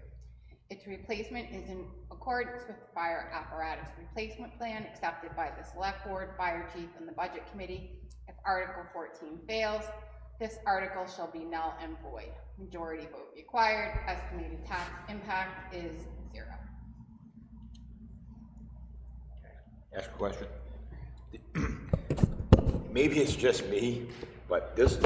Its replacement is in accordance with the fire apparatus replacement plan accepted by the Select Board, Fire Chief, and the Budget Committee. If Article 14 fails, this article shall be null and void. Majority vote required, estimated tax impact is 0. Ask a question. Maybe it's just me, but this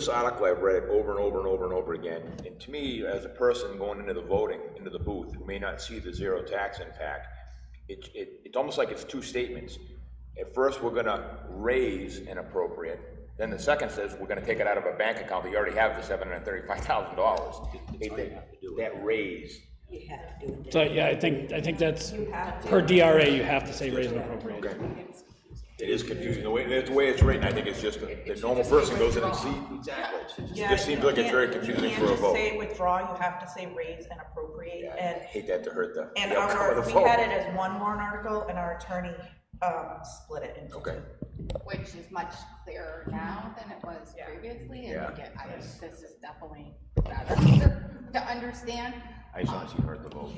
article, I've read it over and over and over and over again, and to me, as a person going into the voting, into the booth, who may not see the zero tax impact, it's almost like it's two statements. At first, we're gonna raise an appropriate, then the second says we're gonna take it out of a bank account that you already have the $735,000. That raise. You have to do it. So, yeah, I think that's, per DRA, you have to say raise and appropriate. Okay. It is confusing, the way it's written, I think it's just, the normal person goes in and sees. Exactly. It just seems like it's very confusing for a You can't vote. just say withdraw, you have to say raise and appropriate, I and, hate that to hurt the and outcome of the we vote. had it as one warrant article, and our attorney, split it into Okay. two. Which is much clearer now than it was previously, and Yeah. again, this is definitely better to understand. I just want to see hurt the vote.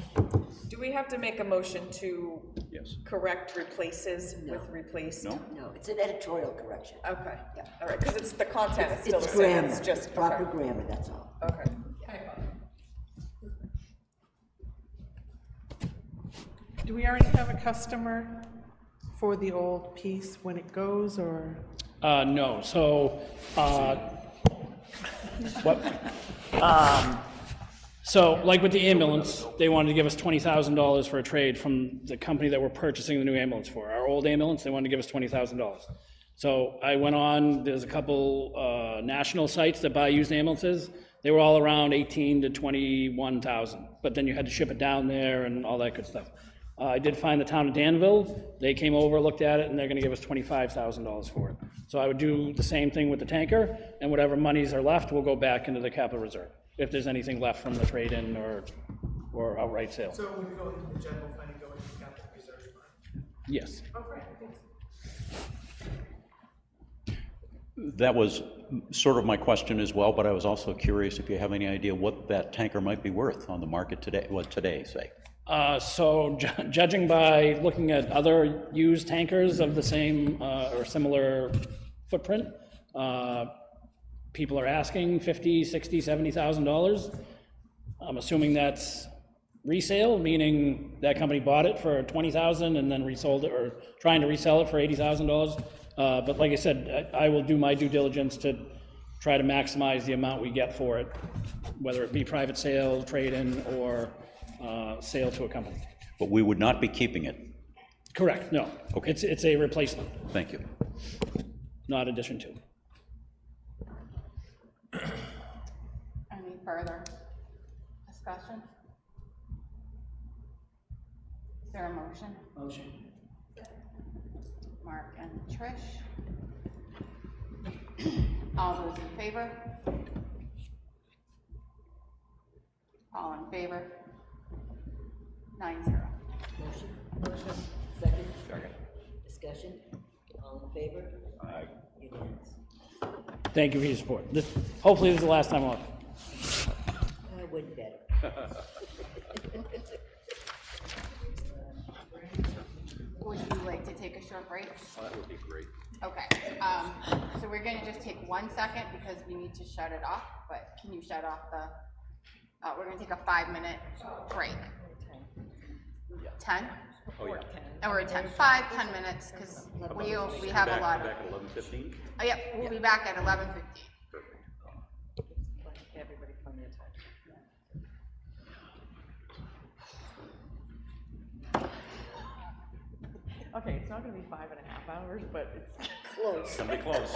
Do we have to make a motion to Yes. correct replaces with replaced? No? No, it's an editorial correction. Okay, all right, because it's, the content is still the It's same, grammar, it's just, it's proper okay. grammar, that's all. Okay. Do we already have a customer for the old piece when it goes, or? No, so, what? So, like with the ambulance, they wanted to give us $20,000 for a trade from the company that we're purchasing the new ambulance for. Our old ambulance, they wanted to give us $20,000. So I went on, there's a couple national sites that buy used ambulances. They were all around 18 to 21,000, but then you had to ship it down there and all that good stuff. I did find the town of Danville. They came over, looked at it, and they're gonna give us $25,000 for it. So I would do the same thing with the tanker, and whatever monies are left will go back into the capital reserve, if there's anything left from the trade-in or outright sale. So it would go into the general fund and go into the capital reserve fund? Yes. Oh, great, thanks. That was sort of my question as well, but I was also curious if you have any idea what that tanker might be worth on the market today, say. So judging by looking at other used tankers of the same or similar footprint, people are asking $50,000, $60,000, $70,000. I'm assuming that's resale, meaning that company bought it for $20,000 and then resold it, or trying to resell it for $80,000. But like I said, I will do my due diligence to try to maximize the amount we get for it, whether it be private sale, trade-in, or sale to a company. But we would not be keeping it. Correct, no. Okay. It's a replacement, Thank you. not addition to. Any further discussion? Is there a motion? Motion. Mark and Trish. All those in favor? All in favor? 9-0. Motion, second? Discussion, all in favor? Aye. Unanimous. Thank you for your support. Hopefully this is the last time on. I would better. Would you like to take a short break? That would be great. Okay, so we're gonna just take 1 second because we need to shut it off, but can you shut off the, we're gonna take a 5-minute break. 10? Oh, yeah. And we're at 10, 5-10 minutes, because we have a lot of. Back at 11:15? Oh, yep, we'll be back at 11:15. Everybody plenty of time. Okay, it's not gonna be 5.5 hours, but it's Close. Somebody close.